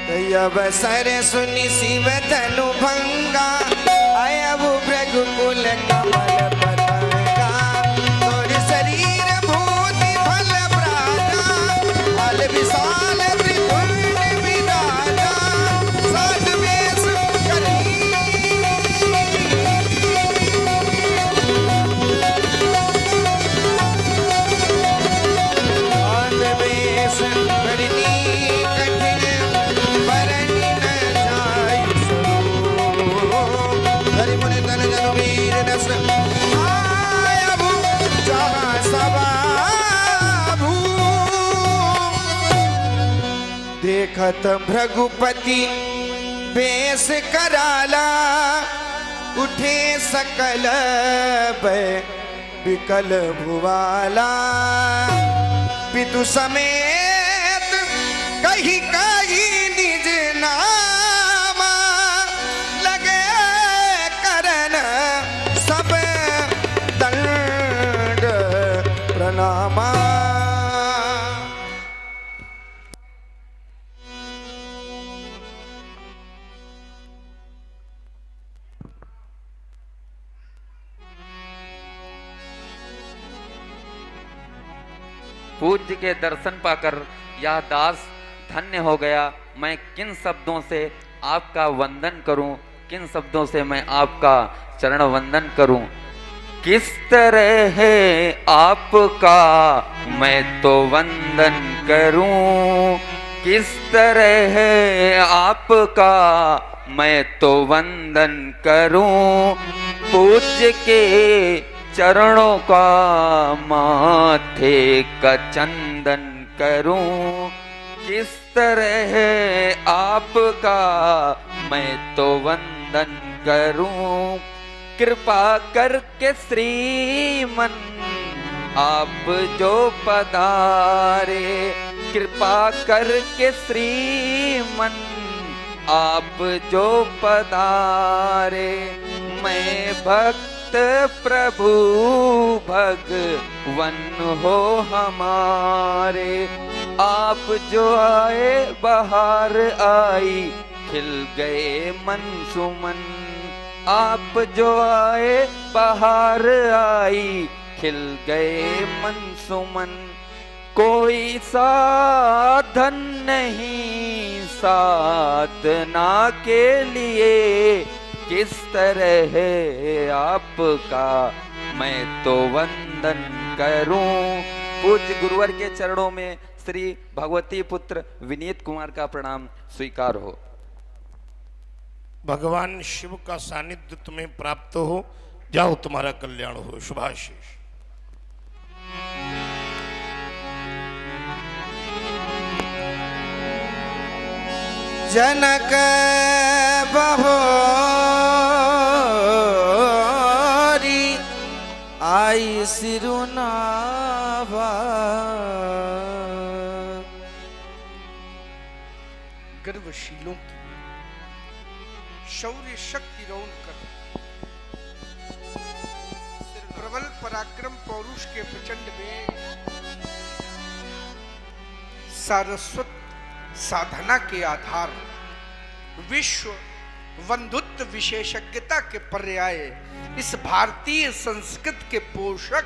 अवसर सुनि शिव धनु भंगा आया वो भृगुकुल कमल पतंगा तोर शरीर भूति फल प्राजा फल विशाल त्रिभुवन विराजा साध वेश करी साध वेश करनी देखत भृगुपति बेस कराला उठे सकल विकल भुवाला पितु समेत कही कही निज नामा लगे करन सब दंड प्रणामा। पूज्य के दर्शन पाकर यह दास धन्य हो गया। मैं किन शब्दों से आपका वंदन करूं, किन शब्दों से मैं आपका चरण वंदन करूं। किस तरह है आपका मैं तो वंदन करूं, किस तरह है आपका मैं तो वंदन करूं। पूज्य के चरणों का माथे का चंदन करूं, किस तरह है आपका मैं तो वंदन करूं। कृपा करके श्रीमन आप जो पधारे, कृपा करके श्रीमन आप जो पधारे। मैं भक्त प्रभु भगवन हो हमारे, आप जो आए बहार आई खिल गए मन सुमन। आप जो आए बहार आई खिल गए मन सुमन। कोई साधन नहीं साधना के लिए, किस तरह है आपका मैं तो वंदन करूं। पूज्य गुरुवर के चरणों में श्री भगवती पुत्र विनीत कुमार का प्रणाम स्वीकार हो। भगवान शिव का सानिध्य तुम्हें प्राप्त हो, जाओ तुम्हारा कल्याण हो। शुभाशीष। जनक बहोरी आई सिरुनावा। गर्वशीलों की शौर्य शक्ति रौन कर, प्रबल पराक्रम पौरुष के प्रचंड में सारस्वत साधना के आधार, विश्व बंधुत्व विशेषज्ञता के पर्याय, इस भारतीय संस्कृत के पोषक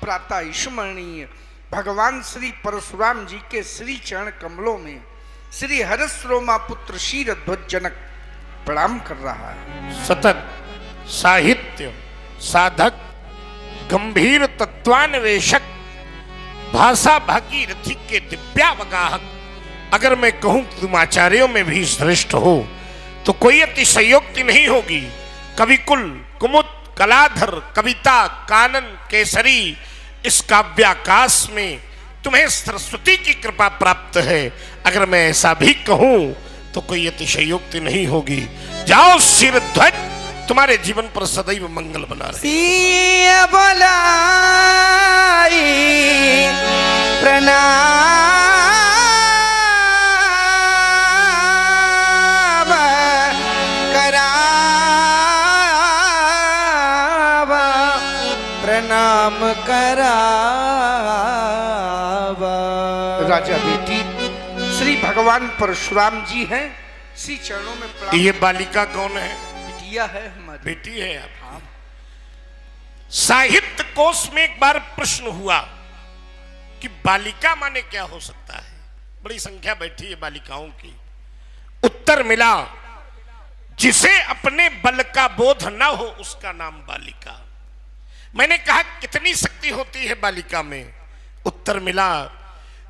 प्रातः स्मरणीय भगवान श्री परशुराम जी के श्री चरण कमलों में श्री हरस्रोमा पुत्र शीरध्वज जनक प्रणाम कर रहा है। सतत साहित्य साधक, गंभीर तत्वान्वेषक, भाषा भागीरथी के दिव्यावगाहक, अगर मैं कहूं कि तुम आचार्यों में भी श्रेष्ठ हो तो कोई अतिशयोक्ति नहीं होगी। कवि कुल, कुमुद, कलाधर, कविता, कानन, केसरी, इस काव्याकाश में तुम्हें सरस्वती की कृपा प्राप्त है। अगर मैं ऐसा भी कहूं तो कोई अतिशयोक्ति नहीं होगी। जाओ शीरध्वज, तुम्हारे जीवन पर सदैव मंगल बना रहे। सिया बोलाई प्रणाम प्रणाम करावा। राजा बेटी श्री भगवान भगवान परशुराम जी हैं, श्री चरणों में प्रणाम। ये बालिका कौन है? बिटिया है हमारी। बेटी है आप? साहित्य कोश में एक बार प्रश्न हुआ कि बालिका माने क्या हो सकता है, बड़ी संख्या बैठी है बालिकाओं की। उत्तर मिला, जिसे अपने बल का बोध न हो उसका नाम बालिका। मैंने कहा कितनी शक्ति होती है बालिका में? उत्तर मिला,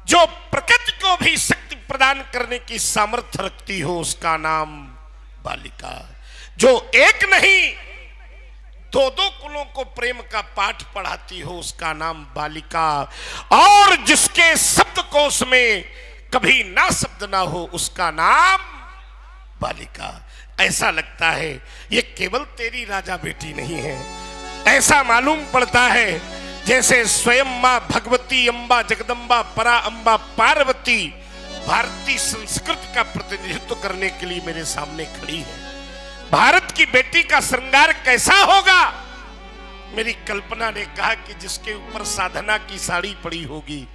जो प्रकृति को भी शक्ति प्रदान करने की सामर्थ्य रखती हो उसका नाम बालिका। जो एक नहीं दो दो कुलों को प्रेम का पाठ पढ़ाती हो उसका नाम बालिका। और जिसके शब्दकोश में कभी ना शब्द ना हो उसका नाम बालिका। ऐसा लगता है ये केवल तेरी राजा बेटी नहीं है, ऐसा मालूम पड़ता है जैसे स्वयं मां भगवती अम्बा जगदम्बा परा अम्बा पार्वती भारतीय संस्कृति का प्रतिनिधित्व करने के लिए मेरे सामने खड़ी है। भारत की बेटी का श्रृंगार कैसा होगा? मेरी कल्पना ने कहा कि जिसके ऊपर साधना की साड़ी पड़ी होगी,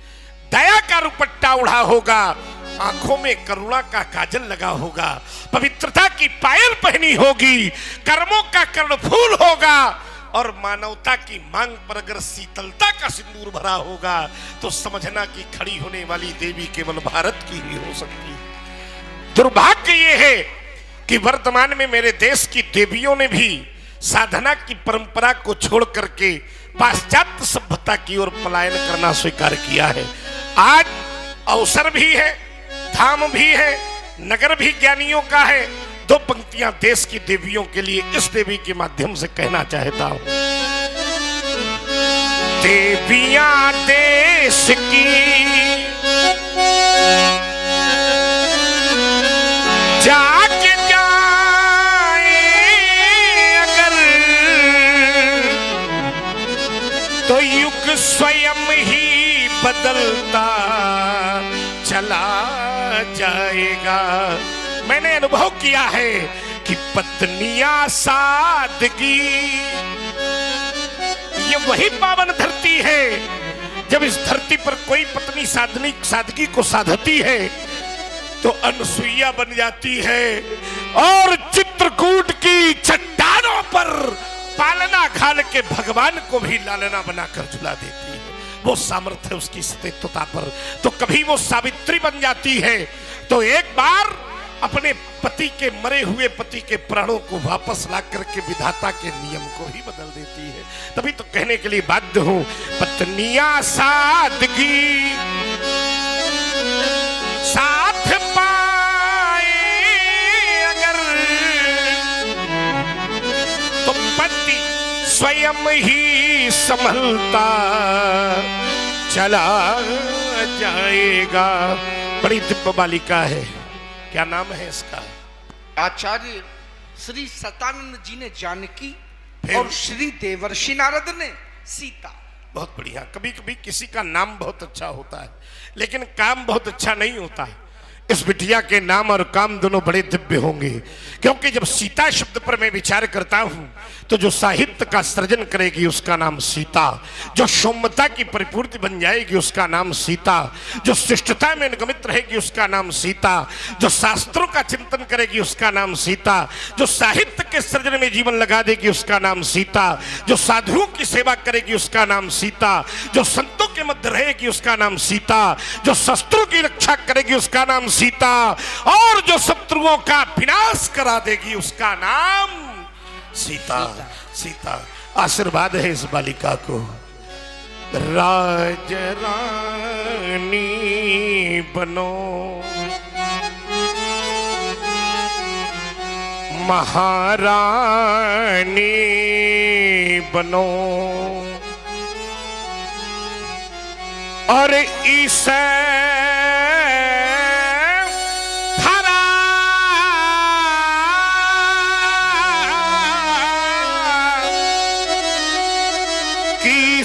दया का दुपट्टा उड़ा होगा, आंखों में करुणा का काजल लगा होगा, पवित्रता की पायल पहनी होगी, कर्मों का कर्णफूल होगा और मानवता की मांग पर अगर शीतलता का सिंदूर भरा होगा तो समझना कि खड़ी होने वाली देवी केवल भारत की ही हो सकती है। दुर्भाग्य ये है कि वर्तमान में मेरे देश की देवियों ने भी साधना की परंपरा को छोड़ करके पाश्चात्य सभ्यता की ओर पलायन करना स्वीकार किया है। आज अवसर भी है, धाम भी है, नगर भी ज्ञानियों का है। दो पंक्तियां देश की देवियों के लिए इस देवी के माध्यम से कहना चाहता हूं। देवियां देश की जाके जाए अगर तो युग स्वयं ही बदलता चला जाएगा। मैंने अनुभव किया है कि पत्नियां सादगी ये वही पावन धरती है जब इस धरती पर कोई पत्नी सादगी को साधती है तो अनसुईया बन जाती है और चित्रकूट की चट्टानों पर पालना घाल के भगवान को भी लालना बनाकर झुला देती है। वो सामर्थ्य उसकी सतीत्वता पर। तो कभी वो सावित्री बन जाती है तो एक बार अपने पति के मरे हुए पति के प्राणों को वापस ला करके विधाता के नियम को ही बदल देती है। तभी तो कहने के लिए बाध्य हूं, पत्नियां सादगी साथ पाए अगर तो पति स्वयं ही संभलता चला जाएगा। बड़ी दिव्य बालिका है। क्या नाम है इसका? आचार्य श्री सतानंद जी ने जानकी और श्री देवर्षि नारद ने सीता। बहुत बढ़िया। कभी कभी किसी का नाम बहुत अच्छा होता है लेकिन काम बहुत अच्छा नहीं होता है। इस बिटिया के नाम और काम दोनों बड़े दिव्य होंगे, क्योंकि जब सीता शब्द पर मैं विचार करता हूं तो जो साहित्य का सृजन करेगी उसका नाम सीता, जो सौम्यता की परिपूर्ति बन जाएगी उसका नाम सीता, जो शिष्टता में निगमित रहेगी उसका नाम सीता, जो शास्त्रों का चिंतन करेगी उसका नाम सीता, जो साहित्य के सृजन में जीवन लगा देगी उसका नाम सीता, जो साधुओं की सेवा करेगी उसका नाम सीता, जो संतों के मध्य रहेगी उसका नाम सीता, जो शस्त्रों की रक्षा करेगी उसका नाम सीता, और जो शत्रुओं का विनाश करा देगी उसका नाम सीता। सीता आशीर्वाद है इस बालिका को। राज रानी बनो, महारानी बनो, और इसे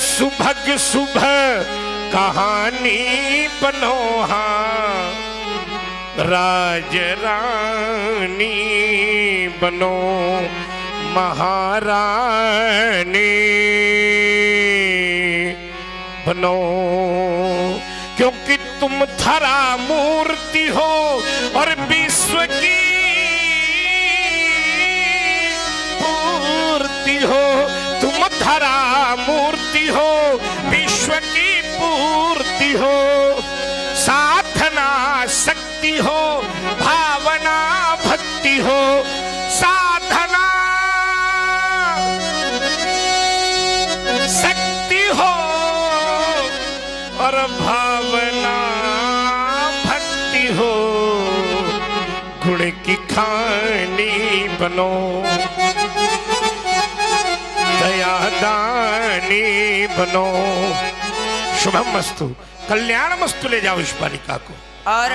सुभग सुबह कहानी बनो, हाँ राज रानी बनो, महारानी बनो, क्योंकि तुम धरा मूर्ति मूर्ति हो और विश्व की पूर्ति हो, तुम धरा मूर्ति हो, विश्व की पूर्ति हो, साधना शक्ति हो, भावना भक्ति हो, साधना शक्ति हो और भावना भक्ति हो, गुण की खानी बनो, दया दानी बनो। शुभम मस्तु, कल्याण मस्तु। ले जाओ इस बालिका को। और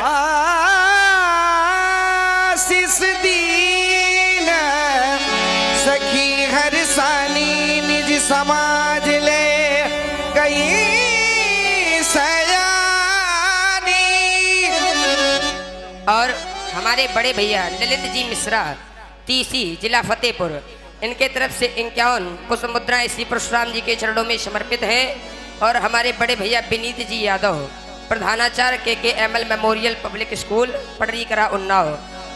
आशीष दीन सखी हर सानी, निज समाज ले गई सयानी। और हमारे बड़े भैया ललित जी मिश्रा, तीसी, जिला फतेहपुर, इनके तरफ से 51 पुष्प मुद्राएं श्री परशुराम जी के चरणों में समर्पित है। और हमारे बड़े भैया विनीत जी यादव, प्रधानाचार्य KKML मेमोरियल पब्लिक स्कूल, पटरी करा, उन्नाव,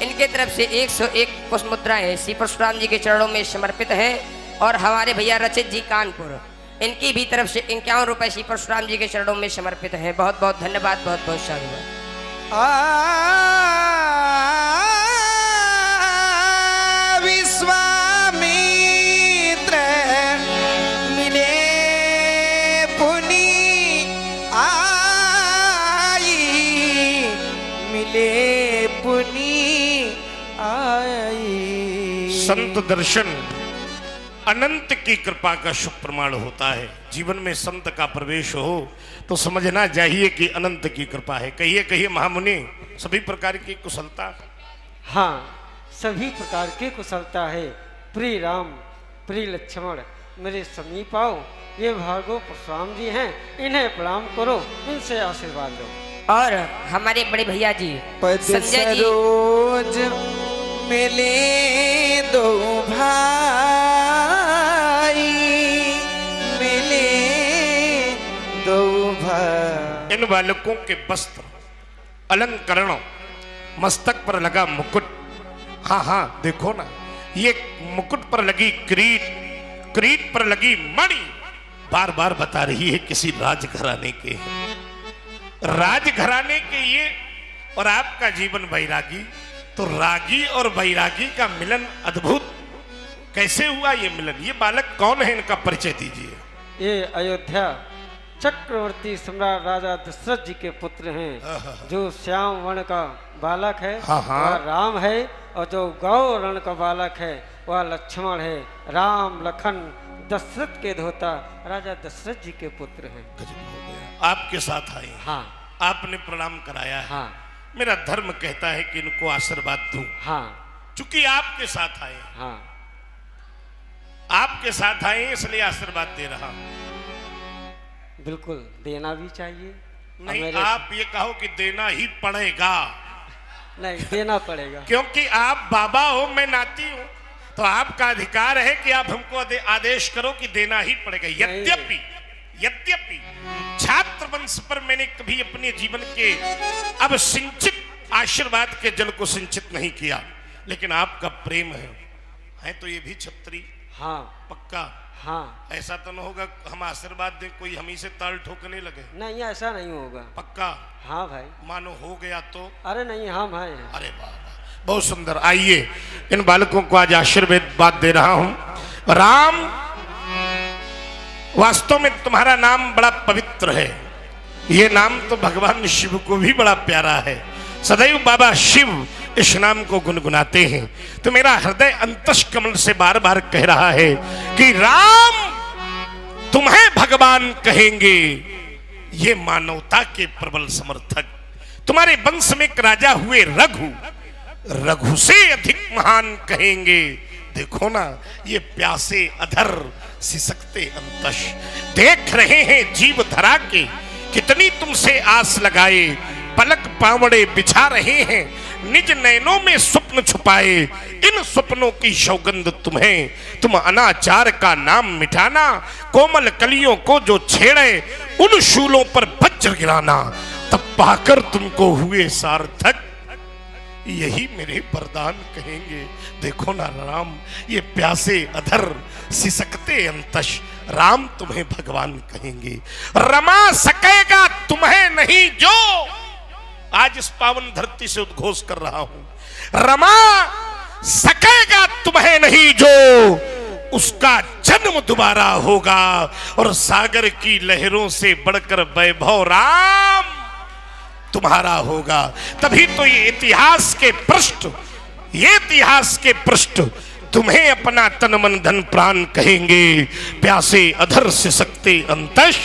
इनके तरफ से 101 पुष्प मुद्राएं श्री परशुराम जी के चरणों में समर्पित है। और हमारे भैया रचित जी कानपुर, इनकी भी तरफ से 51 रुपए श्री परशुराम जी के चरणों में समर्पित है। बहुत बहुत धन्यवाद, बहुत बहुत साधुवाद। विश्वामित्र मिले पुनि आई, मिले पुनि आई। संत दर्शन अनंत की कृपा का शुभ प्रमाण होता है। जीवन में संत का प्रवेश हो तो समझना चाहिए कि अनंत की कृपा है। कहिए कहिए महामुनि, सभी प्रकार की कुशलता। हाँ, सभी प्रकार की कुशलता है। प्रिय राम, प्रिय लक्ष्मण, मेरे समीप आओ। ये भार्गव परशुराम जी हैं, इन्हें प्रणाम करो, इनसे आशीर्वाद लो। और हमारे बड़े भैया जी पद संजय जी, सरोज मिले दो भाई, मिले दो भाई। इन बालकों के वस्त्र, अलंकरण, मस्तक पर लगा मुकुट, हाँ हाँ देखो ना, ये मुकुट पर लगी किरीट, किरीट पर लगी मणि, बार बार बता रही है किसी राजघराने के, राजघराने के ये। और आपका जीवन वैरागी, तो रागी और वैरागी का मिलन अद्भुत। कैसे हुआ ये मिलन? ये बालक कौन है, इनका परिचय दीजिए। ये अयोध्या चक्रवर्ती सम्राट राजा दशरथ जी के पुत्र हैं। जो श्याम वर्ण का बालक है वह राम है, और जो गौ रण का बालक है वह लक्ष्मण है। राम लखन दशरथ के धोता राजा दशरथ जी के पुत्र हैं। आपके साथ आए, हाँ, आपने प्रणाम कराया है। हाँ, मेरा धर्म कहता है कि इनको आशीर्वाद दूं। हाँ, चूंकि आपके साथ आए, हाँ, आपके साथ आए इसलिए आशीर्वाद दे रहा हूं। बिल्कुल देना भी चाहिए। नहीं, आप ये कहो कि देना ही पड़ेगा। नहीं, देना पड़ेगा, क्योंकि आप बाबा हो, मैं नाती हूं, तो आपका अधिकार है कि आप हमको आदेश करो कि देना ही पड़ेगा। यद्यपि यद्यपि छात्र वंश पर मैंने कभी अपने जीवन के अब सिंचित आशीर्वाद के जल को सिंचित नहीं किया, लेकिन आपका प्रेम है तो ये भी छत्री। हाँ, पक्का? हाँ, ऐसा तो न होगा हम आशीर्वाद दें कोई हम ही से ताल ठोकने लगे? नहीं, ऐसा नहीं होगा। पक्का? हाँ भाई। मानो हो गया तो? अरे नहीं, हम हैं। अरे वाह, बहुत सुंदर। आइए इन बालकों को आज आशीर्वाद दे रहा हूं। राम, वास्तव में तुम्हारा नाम बड़ा पवित्र है। ये नाम तो भगवान शिव को भी बड़ा प्यारा है। सदैव बाबा शिव इस नाम को गुनगुनाते हैं। तो मेरा हृदय अंतस कमल से बार बार कह रहा है कि राम तुम्हें भगवान कहेंगे, ये मानवता के प्रबल समर्थक। तुम्हारे वंश में एक राजा हुए रघु, रघु से अधिक महान कहेंगे। देखो ना, ये प्यासे अधर सिसकते अंतश, देख रहे हैं जीव धरा के, कितनी तुमसे आस लगाए, पलक पावड़े बिछा रहे हैं, निज नैनों में स्वप्न छुपाए। इन स्वप्नों की सौगंध तुम्हें, तुम अनाचार का नाम मिटाना, कोमल कलियों को जो छेड़े उन शूलों पर वज्र गिराना। तब पाकर तुमको हुए सार्थक, यही मेरे वरदान कहेंगे। देखो ना राम, ये प्यासे अधर सिसकते अंतश, राम तुम्हें भगवान कहेंगे। रमा सकेगा तुम्हें नहीं जो, आज इस पावन धरती से उद्घोष कर रहा हूं, रमा सकेगा तुम्हें नहीं जो, उसका जन्म दोबारा होगा और सागर की लहरों से बढ़कर वैभव राम तुम्हारा होगा। तभी तो ये इतिहास के पृष्ठ तुम्हें अपना तन मन धन प्राण कहेंगे। प्यासे अधर से सकते अंतश,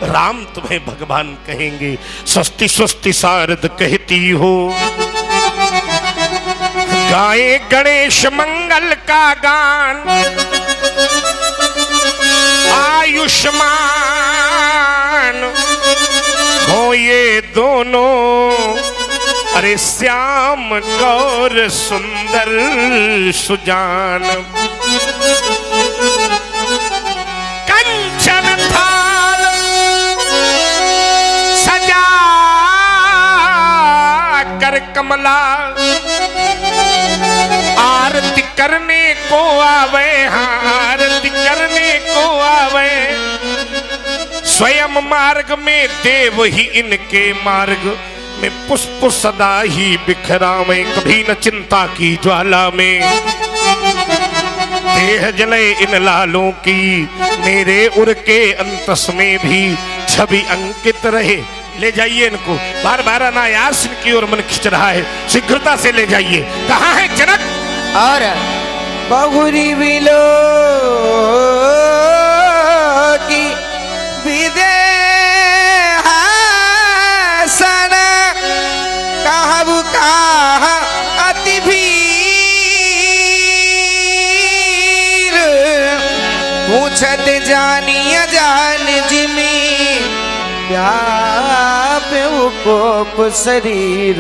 राम तुम्हें भगवान कहेंगे। स्वस्ति स्वस्ति शारद कहती हो, गाए गणेश मंगल का गान, आयुष्मान हो ये दोनों, अरे श्याम गौर सुंदर सुजान। कंचन थाल सजा कर कमला, आरती करने को आवे, आरती करने को आवे। स्वयं मार्ग में देव ही इनके मार्ग में पुष्प सदा ही बिखरावे। कभी न चिंता की ज्वाला में देह जले इन लालों की, मेरे उर के अंतस में भी छवि अंकित रहे। ले जाइए इनको, बार बार अनायास इनकी ओर मन खिंच रहा है, शीघ्रता से ले जाइए। कहाँ है जनक? और बहुरी विलो की विदे हसन, कहबु कहा अति भीर, पूछत जानिया जान जिमी, व्याप उकोप शरीर।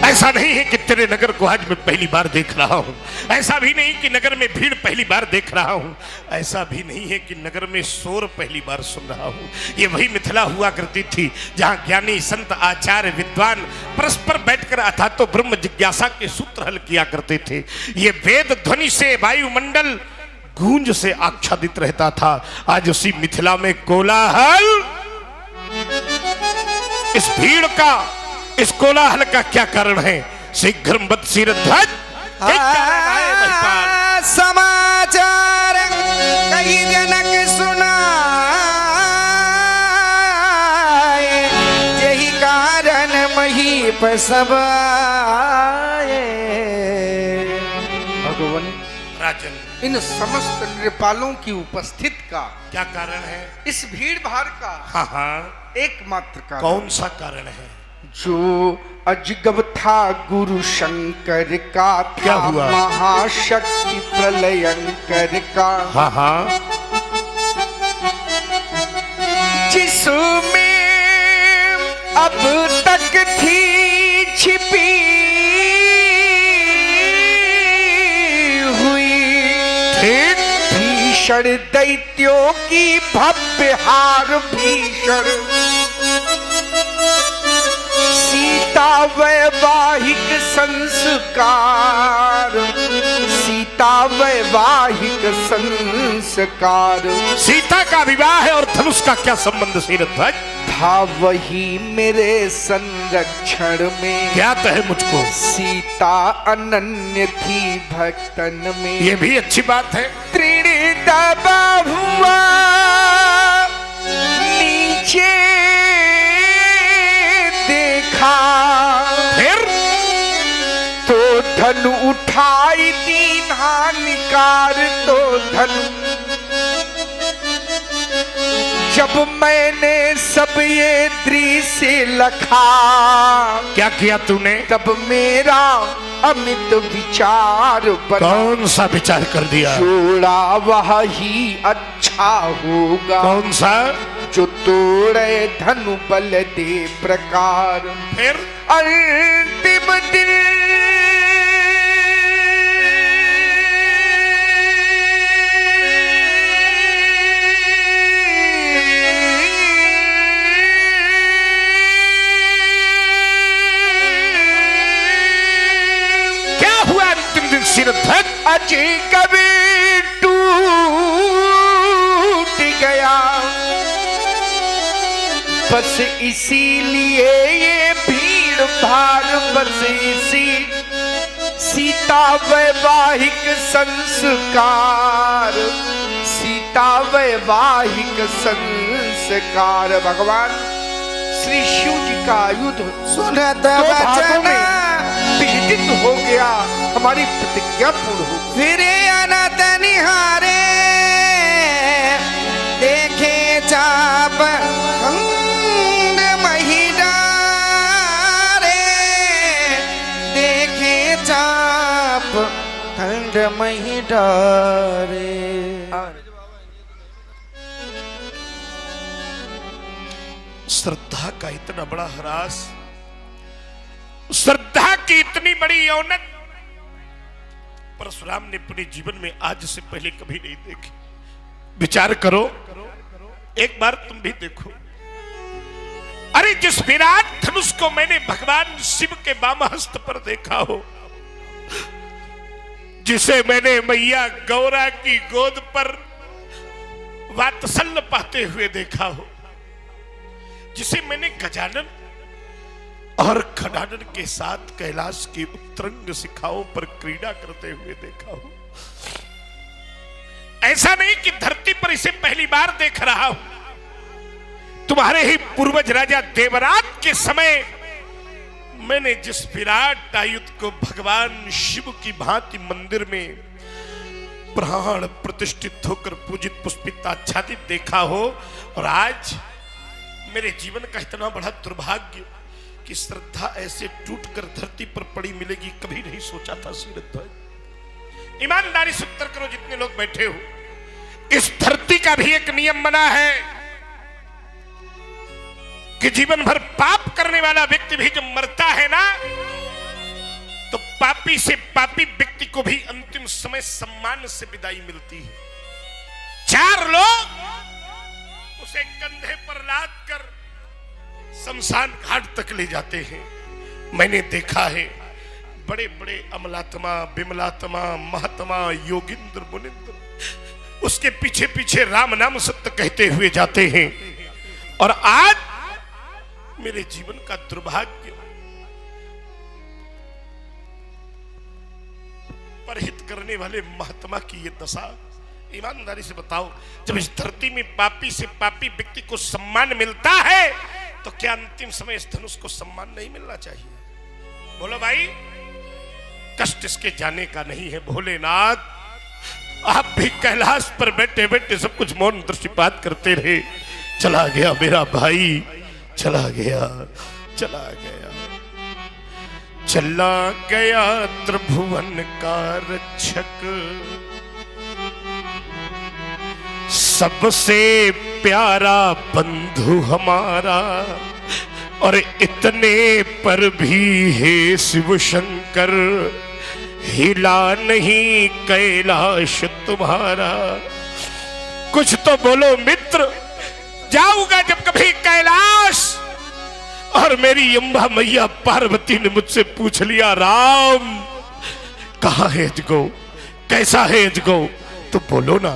ऐसा नहीं है कि तेरे नगर को आज मैं पहली बार देख रहा हूं, ऐसा भी नहीं कि नगर में भीड़ पहली बार देख रहा हूं, ऐसा भी नहीं है कि नगर में शोर पहली बार सुन रहा हूं। ये वही मिथिला हुआ करती थी जहां ज्ञानी संत आचार्य विद्वान परस्पर बैठकर अथा तो ब्रह्म जिज्ञासा के सूत्र हल किया करते थे। ये वेद ध्वनि से वायुमंडल गूंज से आच्छादित रहता था। आज उसी मिथिला में कोलाहल, इस भीड़ का, इस कोलाहल का क्या कारण है? शीघ्र ध्वज समाचार कही जनक सुनाए, यही कारण महीप सब आए। भगवान राजन, इन समस्त नृपालों की उपस्थित का क्या कारण है? इस भीड़ भाड़ का हाँ हाँ, एकमात्र कारण। कौन सा कारण है? जो अजगब था गुरु शंकर का, क्या था हुआ? महाशक्ति प्रलयंकर का। हाँ हाँ, जिसमें अब तक थी छिपी हुई, ठीक, भीषण दैत्यों की भव्य हार भीषण, सीता वैवाहिक संस्कार, सीता वैवाहिक संस्कार। सीता का विवाह है और धनुष का क्या संबंध? शीरध्वज था वही मेरे संरक्षण में, ज्ञात है मुझको। सीता अनन्य थी भक्तन में, ये भी अच्छी बात है। त्रिणी दबा हुआ नीचे देखा, फिर तो धनु उठाई दीन हानिकार, तो धनु जब मैंने सब ये दृश्य लखा, क्या किया तूने? तब मेरा अमित विचार बना। कौन सा विचार कर दिया? जोड़ा वह ही अच्छा होगा, कौन सा? जो तोड़े धनु बल दे प्रकार। फिर अंतिम दिन सिरधक अजय कभी टूट गया, बस इसीलिए ये भीड़ भाड़, बस इसी सीता वैवाहिक संस्कार, सीता वैवाहिक संस्कार। भगवान श्री शिव जी का युद्ध सुनत दो भागों वचन में विघटित हो गया, हमारी प्रतिज्ञा पूर्ण हो गई। फिरे अनत निहारे, देखे चाप खंड महिडारे, देखे चाप खंड महिडारे। श्रद्धा का इतना बड़ा ह्रास, श्रद्धा की इतनी बड़ी औनत परशुराम ने अपने जीवन में आज से पहले कभी नहीं देखी। विचार करो, एक बार तुम भी देखो। अरे जिस विराट धनुष को मैंने भगवान शिव के वामहस्त पर देखा हो, जिसे मैंने मैया गौरा की गोद पर वात्सल्य पाते हुए देखा हो, जिसे मैंने गजानन और खडानन के साथ कैलाश की उत्तरंग शिखाओं पर क्रीड़ा करते हुए देखा हो, ऐसा नहीं कि धरती पर इसे पहली बार देख रहा हूं। तुम्हारे ही पूर्वज राजा देवराज के समय मैंने जिस विराट आयुध को भगवान शिव की भांति मंदिर में प्राण प्रतिष्ठित होकर पूजित पुष्पित आच्छादित देखा हो, और आज मेरे जीवन का इतना बड़ा दुर्भाग्य कि श्रद्धा ऐसे टूटकर धरती पर पड़ी मिलेगी, कभी नहीं सोचा था। श्रीध्वज, ईमानदारी से उत्तर करो जितने लोग बैठे हो। इस धरती का भी एक नियम बना है कि जीवन भर पाप करने वाला व्यक्ति भी जब मरता है ना, तो पापी से पापी व्यक्ति को भी अंतिम समय सम्मान से विदाई मिलती है। 4 लोग उसे कंधे पर लाद कर शमशान घाट तक ले जाते हैं। मैंने देखा है बड़े बड़े अमलात्मा, विमलात्मा, महात्मा, योगिंद्र, मुनिंद्र उसके पीछे पीछे राम नाम सत्य कहते हुए जाते हैं। और आज मेरे जीवन का दुर्भाग्य, परहित करने वाले महात्मा की ये दशा। ईमानदारी से बताओ, जब इस धरती में पापी से पापी व्यक्ति को सम्मान मिलता है, तो क्या अंतिम समय इस धनुष को सम्मान नहीं मिलना चाहिए? बोलो भाई, कष्ट इसके जाने का नहीं है। भोलेनाथ, आप भी कैलाश पर बैठे बैठे सब कुछ मौन दृष्टिपात करते रहे। चला गया मेरा भाई, चला गया, चला गया, चला गया त्रिभुवन का रक्षक, सबसे प्यारा बंधु हमारा। और इतने पर भी हे शिव शंकर, हिला नहीं कैलाश तुम्हारा। कुछ तो बोलो मित्र। जाऊंगा जब कभी कैलाश और मेरी अम्बा मैया पार्वती ने मुझसे पूछ लिया, राम कहाँ है अजगो, कैसा है अजगो, तो बोलो ना,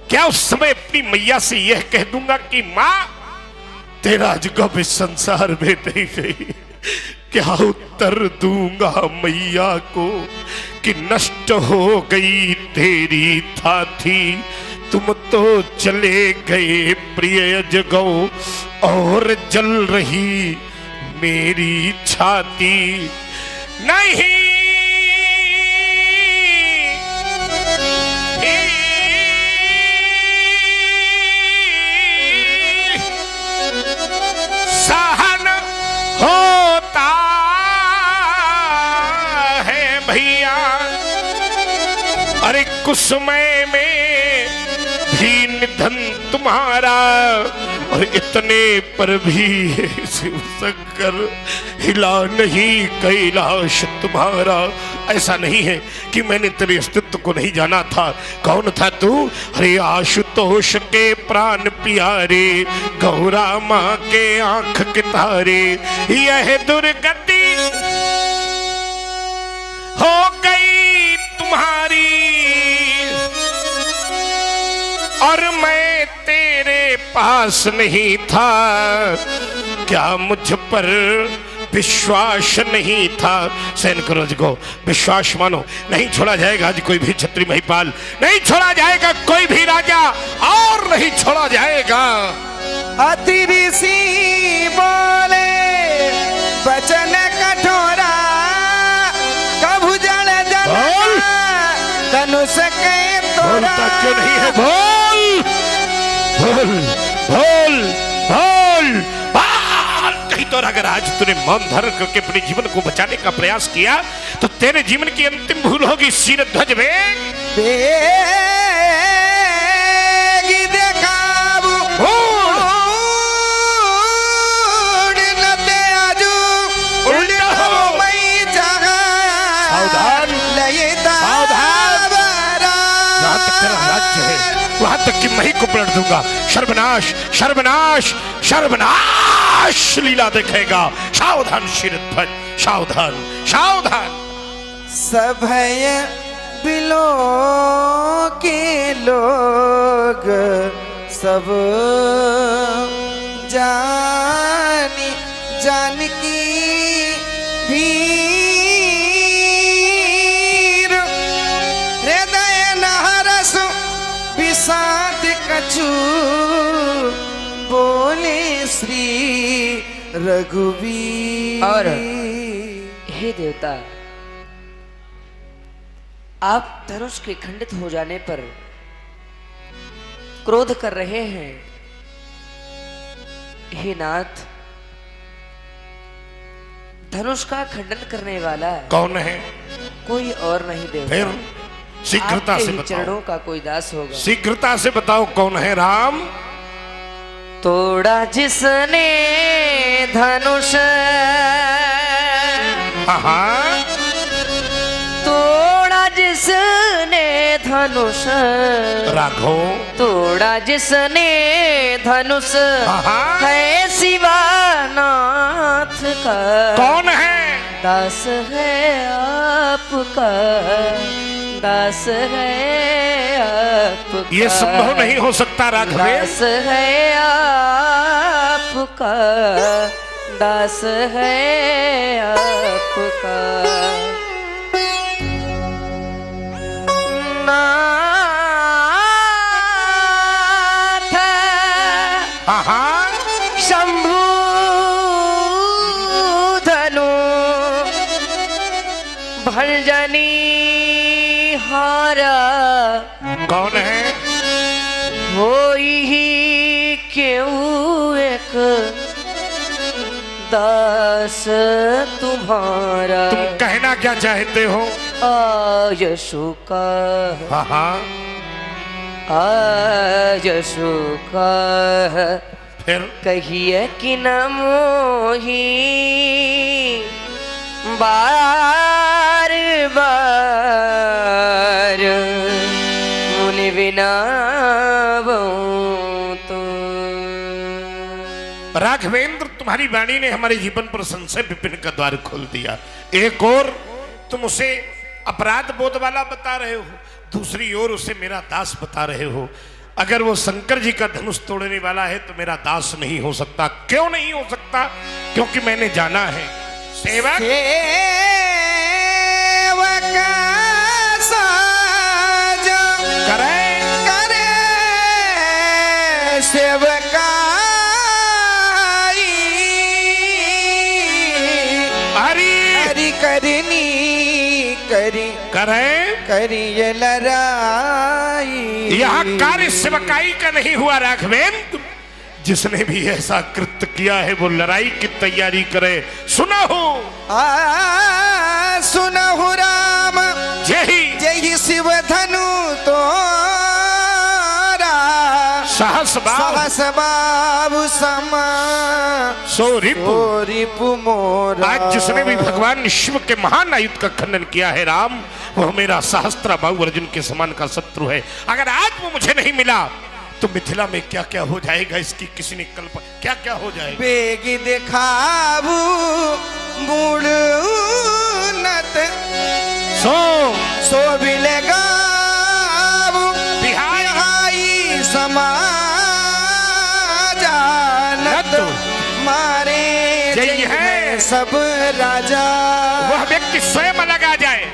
क्या उस समय अपनी मैया से यह कह दूंगा कि माँ तेरा अजगो इस संसार में नहीं रही? क्या उत्तर दूंगा मैया को कि नष्ट हो गई तेरी थाथी, तुम तो चले गए प्रिय अजगो, और जल रही मेरी छाती। नहीं सहन होता है भैया, अरे कुसमय में भी निधन तुम्हारा, और इतने पर भी शिव शंकर हिला नहीं कैलाश तुम्हारा। ऐसा नहीं है कि मैंने तेरे अस्तित्व को नहीं जाना था। कौन था तू? अरे आशुतोष के प्राण प्यारे, गौरा माँ के आंख के तारे, यह दुर्गति हो गई तुम्हारी पास नहीं था, क्या मुझ पर विश्वास नहीं था। सहन करो को विश्वास मानो, नहीं छोड़ा जाएगा आज कोई भी छत्री महिपाल, नहीं छोड़ा जाएगा कोई भी राजा, और नहीं छोड़ा जाएगा। अति ऋषि बोले वचन कठोरा, कभु जल जल धनुष के तोरा। क्यों नहीं है? बोल बोल बोल बोल बोल। कहीं तो अगर आज तूने मौन धारण करके अपने जीवन को बचाने का प्रयास किया तो तेरे जीवन की अंतिम भूल होगी। सिर ध्वज में बेगी देखाबू उड़नते आजू उल्टा हो मई जगह। सावधान लयता सावधान। बरा। जहां तक तेरा राज्य है वहां तक कि मैं ही को पलट दूंगा। सर्वनाश सर्वनाश सर्वनाश लीला देखेगा। सावधान शिरध्वज, सावधान सावधान। सभय बिलो के लोग सब जानी जानकी भीर, हृदय नहरस विषाद कछु बोले श्री रघुवीर। और हे देवता, आप धनुष के खंडित हो जाने पर क्रोध कर रहे हैं। हे नाथ, धनुष का खंडन करने वाला कौन है? कोई और नहीं देवता, फिर शीघ्रता आपके से ही बताओ, चरणों का कोई दास होगा। शीघ्रता से बताओ कौन है? राम। तोड़ा जिसने धनुष, हाँ तोड़ा जिसने धनुष, राघव। तोड़ा जिसने धनुष हाँ। है शिवानाथ का। कौन है? दास है आपका, दास है आपका। ये संभव नहीं हो सकता राघव। दास है आपका, दास है आपका। नाथ हाँ शंभु धनु भंजनी हारा। कौन है? होई ही क्यों एक दास तुम्हारा। तुम कहना क्या चाहते हो? आयशु का, हाँ आयशु का फिर कहिए कि न मोही बार बार मुनि बिना तो। राघवेंद्र, तुम्हारी वाणी ने हमारे जीवन पर संशय विपिन का द्वार खोल दिया। एक और तुम उसे अपराध बोध वाला बता रहे हो, दूसरी ओर उसे मेरा दास बता रहे हो। अगर वो शंकर जी का धनुष तोड़ने वाला है तो मेरा दास नहीं हो सकता। क्यों नहीं हो सकता? क्योंकि मैंने जाना है सेवक साज करे करे सेवकाई, हरि हरि करनी करी करे। करिए लड़ाई। यहाँ कार्य सेवकाई का नहीं हुआ राघवेंद्र। जिसने भी ऐसा कृत्य किया है वो लड़ाई की तैयारी करे। सुना हो सुनहु राम जय जय शिव धनु तोरा, सहस सहस बाबू समा सो रिपु। रिपु मोरा। आज जिसने भी भगवान शिव के महान आयुध का खंडन किया है राम, वह मेरा सहस्त्रा बाहु अर्जुन के समान का शत्रु है। अगर आज वो मुझे नहीं मिला तो मिथिला में क्या क्या हो जाएगा इसकी किसी ने कल्पना क्या क्या हो जाएगा। बेगी दिखाबू मूड नत सो बिलेगाबू बिहाई बिहाई समा सब राजा। वह व्यक्ति स्वयं अलग आ जाए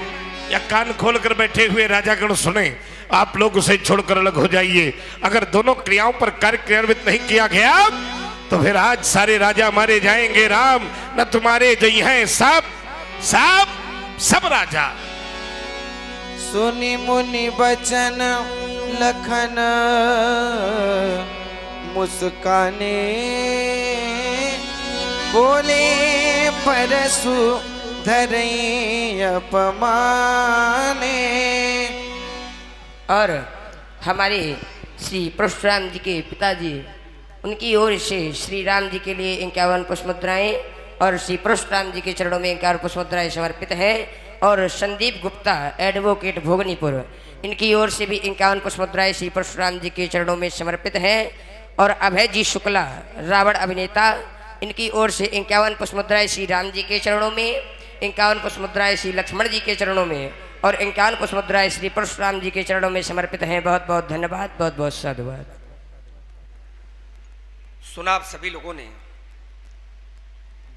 या कान खोलकर बैठे हुए राजागण सुने, आप लोग उसे छोड़कर अलग हो जाइए। अगर दोनों क्रियाओं पर कार्य क्रियान्वित नहीं किया गया तो फिर आज सारे राजा मारे जाएंगे। राम न तुम्हारे जय हैं सब सब सब राजा। सुनि मुनि बचन लखन मुस्काने, बोले परसु धरई अपमाने। और हमारे श्री परशुराम जी के पिताजी, उनकी ओर से श्री राम जी के लिए 51 पुष्प मुद्राएं और श्री परशुराम जी के चरणों में 51 पुष्प मुद्राएं समर्पित है। और संदीप गुप्ता एडवोकेट भोगनीपुर, इनकी ओर से भी 51 पुष्प मुद्राएं श्री परशुराम जी के चरणों में समर्पित है। और अभय जी शुक्ला रावण अभिनेता, इनकी ओर से 51 पुष्प मुद्राएं श्री राम जी के चरणों में, 51 पुष्प मुद्राएं श्री लक्ष्मण जी के चरणों में और 51 पुष्प मुद्राएं श्री परशुराम जी के चरणों में समर्पित हैं। बहुत बहुत धन्यवाद, बहुत बहुत साधुवाद। सुना आप सभी लोगों ने,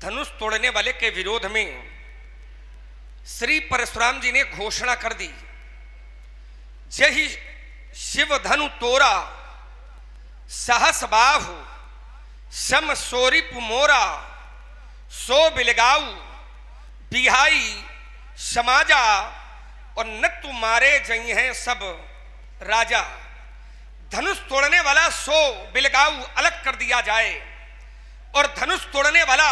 धनुष तोड़ने वाले के विरोध में श्री परशुराम जी ने घोषणा कर दी, जय शिव धनु तोरा सहस बाहु सम सोरिप मोरा, सो बिलगाऊ बिहाई समाजा, और न तुम्हारे जई हैं सब राजा। धनुष तोड़ने वाला सो बिलगाऊ अलग कर दिया जाए, और धनुष तोड़ने वाला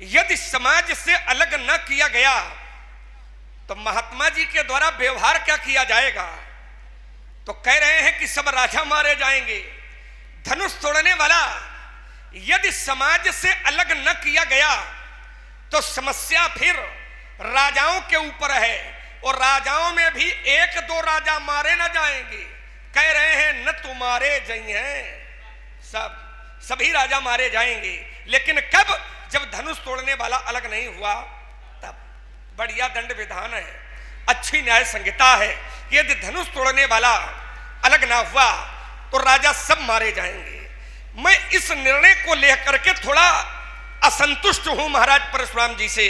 यदि समाज से अलग न किया गया तो महात्मा जी के द्वारा व्यवहार क्या किया जाएगा। तो कह रहे हैं कि सब राजा मारे जाएंगे। धनुष तोड़ने वाला यदि समाज से अलग न किया गया तो समस्या फिर राजाओं के ऊपर है, और राजाओं में भी 1-2 राजा मारे न जाएंगे। कह रहे हैं न तुम्हारे जई हैं सब, सभी राजा मारे जाएंगे। लेकिन कब? जब धनुष तोड़ने वाला अलग नहीं हुआ तब। बढ़िया दंड विधान है, अच्छी न्याय संहिता है। यदि धनुष तोड़ने वाला अलग ना हुआ तो राजा सब मारे जाएंगे। मैं इस निर्णय को लेकर के थोड़ा असंतुष्ट हूं महाराज परशुराम जी से,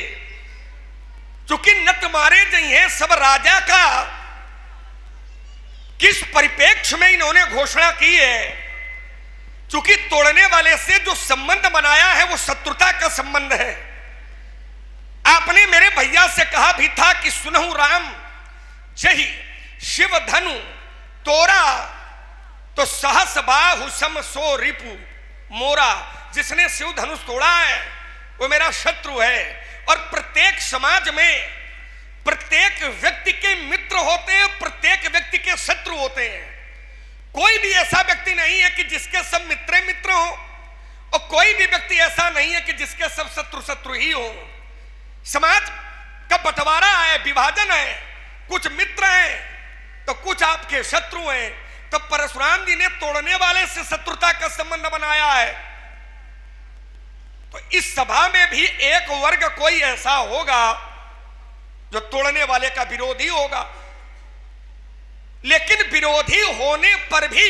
क्योंकि न तुम्हारे जई हैं सब राजा का किस परिप्रेक्ष्य में इन्होंने घोषणा की है। क्योंकि तोड़ने वाले से जो संबंध बनाया है वो शत्रुता का संबंध है। आपने मेरे भैया से कहा भी था कि सुनहु राम जही शिव धनु तोरा, तो सहस बाहु सम सो रिपु मोरा। जिसने शिव धनुष तोड़ा है वो मेरा शत्रु है। और प्रत्येक समाज में प्रत्येक व्यक्ति के मित्र होते हैं, प्रत्येक व्यक्ति के शत्रु होते हैं। कोई भी ऐसा व्यक्ति नहीं है कि जिसके सब मित्र हो, और कोई भी व्यक्ति ऐसा नहीं है कि जिसके सब शत्रु ही हो। समाज का बंटवारा है, विभाजन है। कुछ मित्र हैं तो कुछ आपके शत्रु हैं। तो परशुराम जी ने तोड़ने वाले से शत्रुता का संबंध बनाया है। तो इस सभा में भी एक वर्ग कोई ऐसा होगा जो तोड़ने वाले का विरोधी होगा। लेकिन विरोधी होने पर भी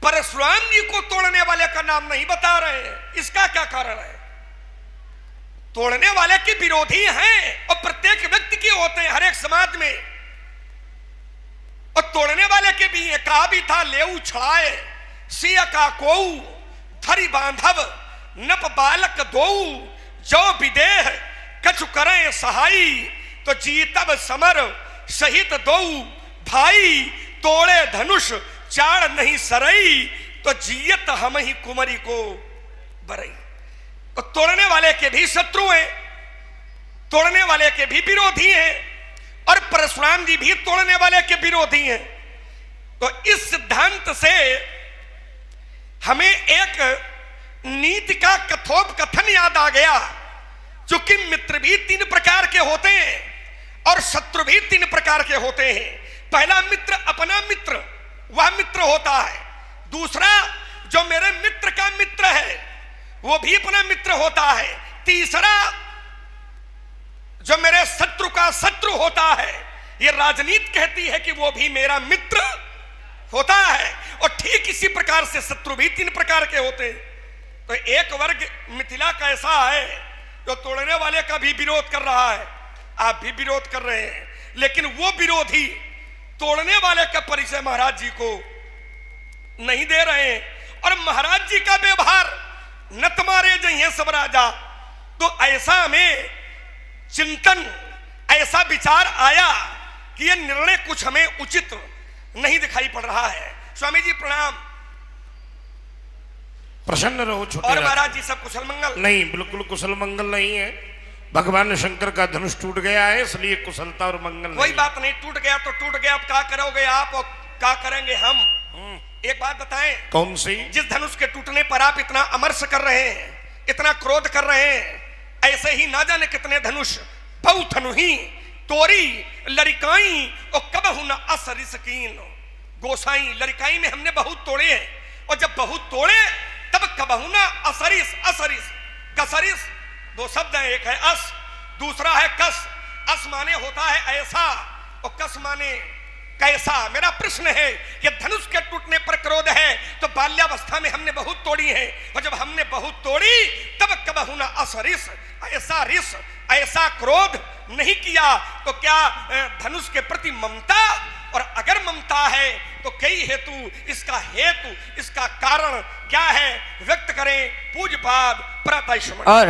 परशुराम जी को तोड़ने वाले का नाम नहीं बता रहे हैं। इसका क्या कारण है? तोड़ने वाले के विरोधी हैं और प्रत्येक व्यक्ति के होते हैं हर एक समाज में। और तोड़ने वाले के भी है। कहा भी था लेऊ छड़ाए सिया का कोऊ, धरी बांधव नप बालक दोऊ, जो विदेह कछु करें सहाई, तो जीतब समर शहीद दोऊ भाई, तोड़े धनुष चाड़ नहीं सरई, तो जियत हम ही कुमरी को बरई। तो तोड़ने वाले के भी शत्रु हैं, तोड़ने वाले के भी विरोधी हैं, और परशुराम जी भी तोड़ने वाले के विरोधी हैं। तो इस सिद्धांत से हमें एक नीति का कथोपकथन याद आ गया, क्योंकि मित्र भी 3 प्रकार के होते हैं और शत्रु भी 3 प्रकार के होते हैं। पहला मित्र अपना मित्र, वह मित्र होता है। दूसरा जो मेरे मित्र का मित्र है वो भी अपना मित्र होता है। तीसरा जो मेरे शत्रु का शत्रु होता है, ये राजनीति कहती है कि वो भी मेरा मित्र होता है। और ठीक इसी प्रकार से शत्रु भी 3 प्रकार के होते हैं। तो एक वर्ग मिथिला का ऐसा है जो तोड़ने वाले का भी विरोध कर रहा है, आप भी विरोध कर रहे हैं, लेकिन वो विरोधी तोड़ने वाले का परिचय महाराज जी को नहीं दे रहे हैं। और महाराज जी का व्यवहार न तुम्हारे जइए सब राजा, तो ऐसा हमें चिंतन, ऐसा विचार आया कि ये निर्णय कुछ हमें उचित नहीं दिखाई पड़ रहा है। स्वामी जी प्रणाम। प्रसन्न रहो छोटे और महाराज जी सब कुशल मंगल? नहीं, बिल्कुल कुशल मंगल नहीं है। भगवान शंकर का धनुष टूट गया है, इसलिए कुशलता और मंगल कोई बात नहीं, टूट गया तो टूट गया, अब क्या करोगे आप और क्या करेंगे हम? एक बात बताएं, कौन सी? जिस धनुष के टूटने पर आप इतना अमर्ष कर रहे हैं, इतना क्रोध कर रहे हैं, ऐसे ही ना जाने कितने धनुष बहु धनुही तोरी लरिकाई और कबहु न असरिसकीन। गोसाई लरिकाई में हमने बहुत तोड़े हैं, और जब बहुत तोड़े तब कबहु न असरिस असरिस कसरिस, दो शब्द है, एक है अस, दूसरा है कस। अस माने होता है ऐसा और कस माने कैसा। मेरा प्रश्न है कि धनुष के टूटने पर क्रोध है तो बाल्यावस्था में हमने बहुत तोड़ी है, और जब हमने बहुत तोड़ी तब कबहु न असरिस, ऐसा रिस, ऐसा क्रोध नहीं किया। तो क्या धनुष के प्रति ममता? और अगर ममता है तो कई हेतु, इसका हेतु, इसका कारण क्या है, व्यक्त करें पूज्यपाद प्रातः। और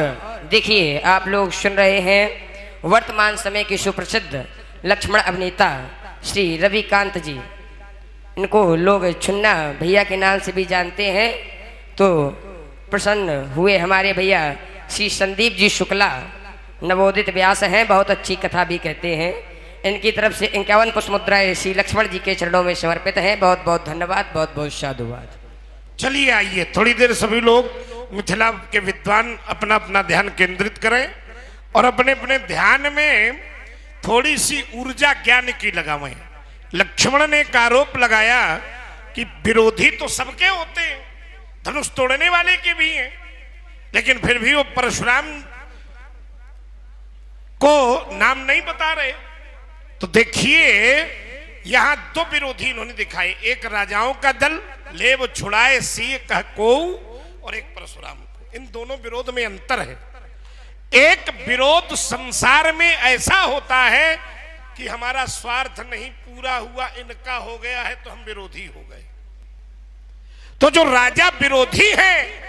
देखिए, आप लोग सुन रहे हैं वर्तमान समय के सुप्रसिद्ध लक्ष्मण अभिनेता श्री रविकांत जी। इनको लोग छुन्ना भैया के नाम से भी जानते हैं। तो प्रसन्न हुए हमारे भैया श्री संदीप जी शुक्ला, नवोदित व्यास हैं, बहुत अच्छी कथा भी कहते हैं। इनकी तरफ से 51 पुष्प मुद्राएं श्री लक्ष्मण जी के चरणों में समर्पित हैं। बहुत बहुत धन्यवाद, बहुत बहुत साधुवाद। चलिए आइए, थोड़ी देर सभी लोग मिथिला के विद्वान अपना अपना ध्यान केंद्रित करें और अपने अपने ध्यान में थोड़ी सी ऊर्जा ज्ञान की लगावें। लक्ष्मण ने एक आरोप लगाया कि विरोधी तो सबके होते हैं, धनुष तोड़ने वाले के भी हैं, लेकिन फिर भी वो परशुराम को नाम नहीं बता रहे। तो देखिए, यहां दो विरोधी इन्होंने दिखाए, एक राजाओं का दल लेव छुड़ाए सी कह को, और एक परशुराम को। इन दोनों विरोध में अंतर है। एक विरोध संसार में ऐसा होता है कि हमारा स्वार्थ नहीं पूरा हुआ, इनका हो गया है तो हम विरोधी हो गए। तो जो राजा विरोधी है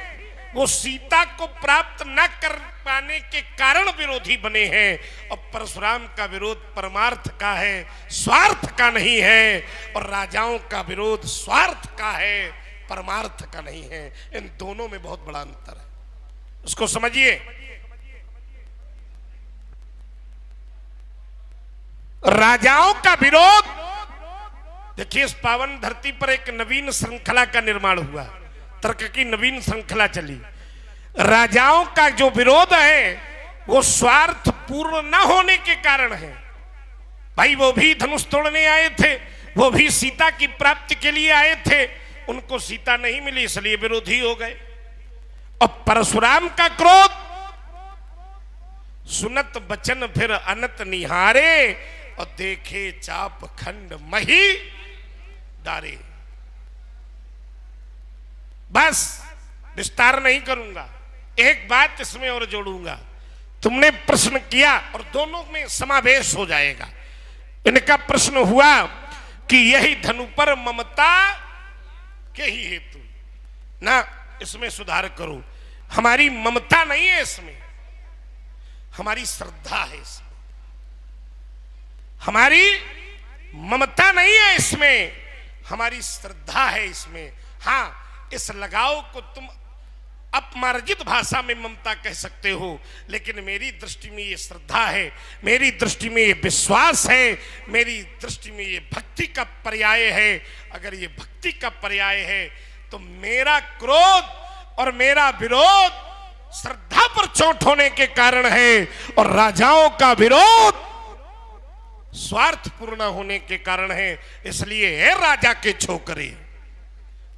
वो सीता को प्राप्त न कर पाने के कारण विरोधी बने हैं, और परशुराम का विरोध परमार्थ का है, स्वार्थ का नहीं है। और राजाओं का विरोध स्वार्थ का है, परमार्थ का नहीं है। इन दोनों में बहुत बड़ा अंतर है, उसको समझिए। राजाओं का विरोध, देखिए इस पावन धरती पर एक नवीन श्रृंखला का निर्माण हुआ, तर्क की नवीन श्रृंखला चली। राजाओं का जो विरोध है वो स्वार्थ पूर्ण न होने के कारण है। भाई वो भी धनुष तोड़ने आए थे, वो भी सीता की प्राप्ति के लिए आए थे, उनको सीता नहीं मिली इसलिए विरोधी हो गए। और परशुराम का क्रोध, सुनत बचन फिर अनत निहारे, और देखे चाप खंड मही डारे। बस विस्तार नहीं करूंगा, एक बात इसमें और जोड़ूंगा। तुमने प्रश्न किया और दोनों में समावेश हो जाएगा। इनका प्रश्न हुआ कि यही धनु पर ममता के ही हेतु ना, इसमें सुधार करो। हमारी ममता नहीं है इसमें, हमारी श्रद्धा है इसमें। हमारी ममता नहीं है इसमें, हमारी श्रद्धा है इसमें। हां, इस लगाव को तुम अपमार्जित भाषा में ममता कह सकते हो, लेकिन मेरी दृष्टि में ये श्रद्धा है, मेरी दृष्टि में ये विश्वास है, मेरी दृष्टि में ये भक्ति का पर्याय है। अगर ये भक्ति का पर्याय है तो मेरा क्रोध और मेरा विरोध श्रद्धा पर चोट होने के कारण है, और राजाओं का विरोध स्वार्थ पूर्ण होने के कारण है। इसलिए है राजा के छोकरे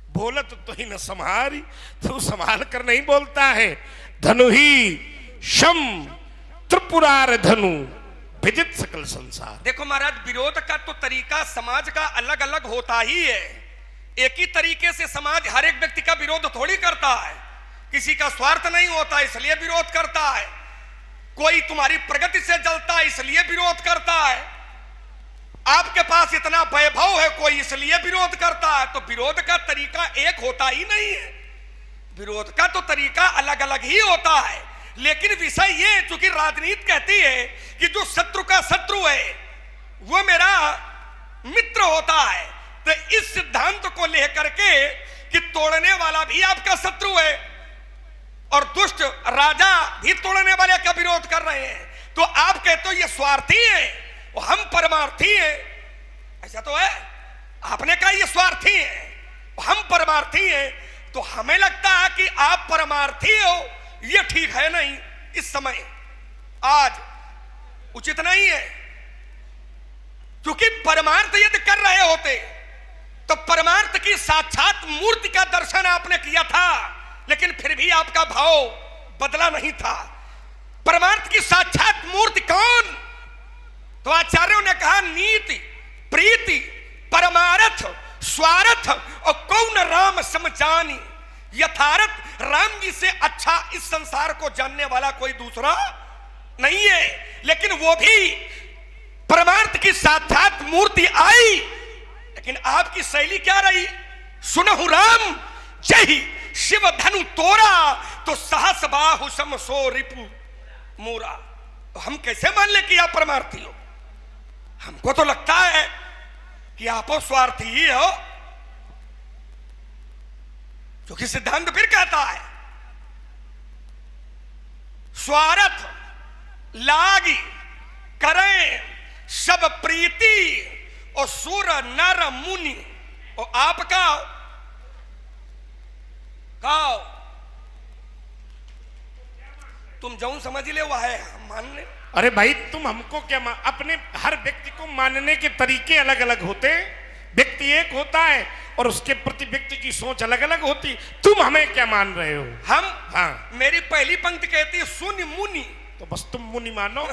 बोलत तो ही न संहारी, तो संभाल कर नहीं बोलता है। धनु ही शम त्रिपुरार धनु विदित सकल संसार। देखो महाराज, विरोध का तो तरीका समाज का अलग अलग होता ही है। एक ही तरीके से समाज हर एक व्यक्ति का विरोध थोड़ी करता है। किसी का स्वार्थ नहीं होता इसलिए विरोध करता है, कोई तुम्हारी प्रगति से जलता है इसलिए विरोध करता है, आपके पास इतना वैभव है कोई इसलिए विरोध करता है। तो विरोध का तरीका एक होता ही नहीं है, विरोध का तो तरीका अलग अलग ही होता है। लेकिन विषय ये, चूंकि राजनीति कहती है कि जो शत्रु का शत्रु है वो मेरा मित्र होता है, तो इस सिद्धांत को लेकर के कि तोड़ने वाला भी आपका शत्रु है और दुष्ट राजा भी तोड़ने वाले का विरोध कर रहे हैं, तो आप कहते हो ये स्वार्थी है और हम परमार्थी हैं, ऐसा तो है। आपने कहा ये स्वार्थी है और हम परमार्थी हैं, तो हमें लगता है कि आप परमार्थी हो, ये ठीक है नहीं, इस समय आज उचित नहीं है। क्योंकि परमार्थ यदि कर रहे होते तो परमार्थ की साक्षात मूर्ति का दर्शन आपने किया था, लेकिन फिर भी आपका भाव बदला नहीं था। परमार्थ की साक्षात मूर्ति कौन? तो आचार्यों ने कहा नीति, प्रीति, परमार्थ, स्वार्थ और कौन राम समझानी। यथार्थ राम जी से अच्छा इस संसार को जानने वाला कोई दूसरा नहीं है। लेकिन वो भी परमार्थ की साक्षात मूर्ति आई, लेकिन आपकी शैली क्या रही? सुनहु राम जय शिव धनु तोरा, तो सहस बाहु सम सो रिपु मोरा। तो हम कैसे मान ले कि आप परमार्थी हो? हमको तो लगता है कि आप स्वार्थी ही हो, क्योंकि सिद्धांत फिर कहता है स्वार्थ लागी करें सब प्रीति और सुर नर मुनि। और आपका कहो तुम जौन समझ ले वह है, हम मान ले। अरे भाई तुम हमको क्या अपने हर व्यक्ति को मानने के तरीके अलग अलग होते हैं। व्यक्ति एक होता है और उसके प्रति व्यक्ति की सोच अलग अलग होती। तुम हमें क्या मान रहे हो? हम हाँ, मेरी पहली पंक्ति कहती है सुन मुनि, तो बस तुम मुनि मानो।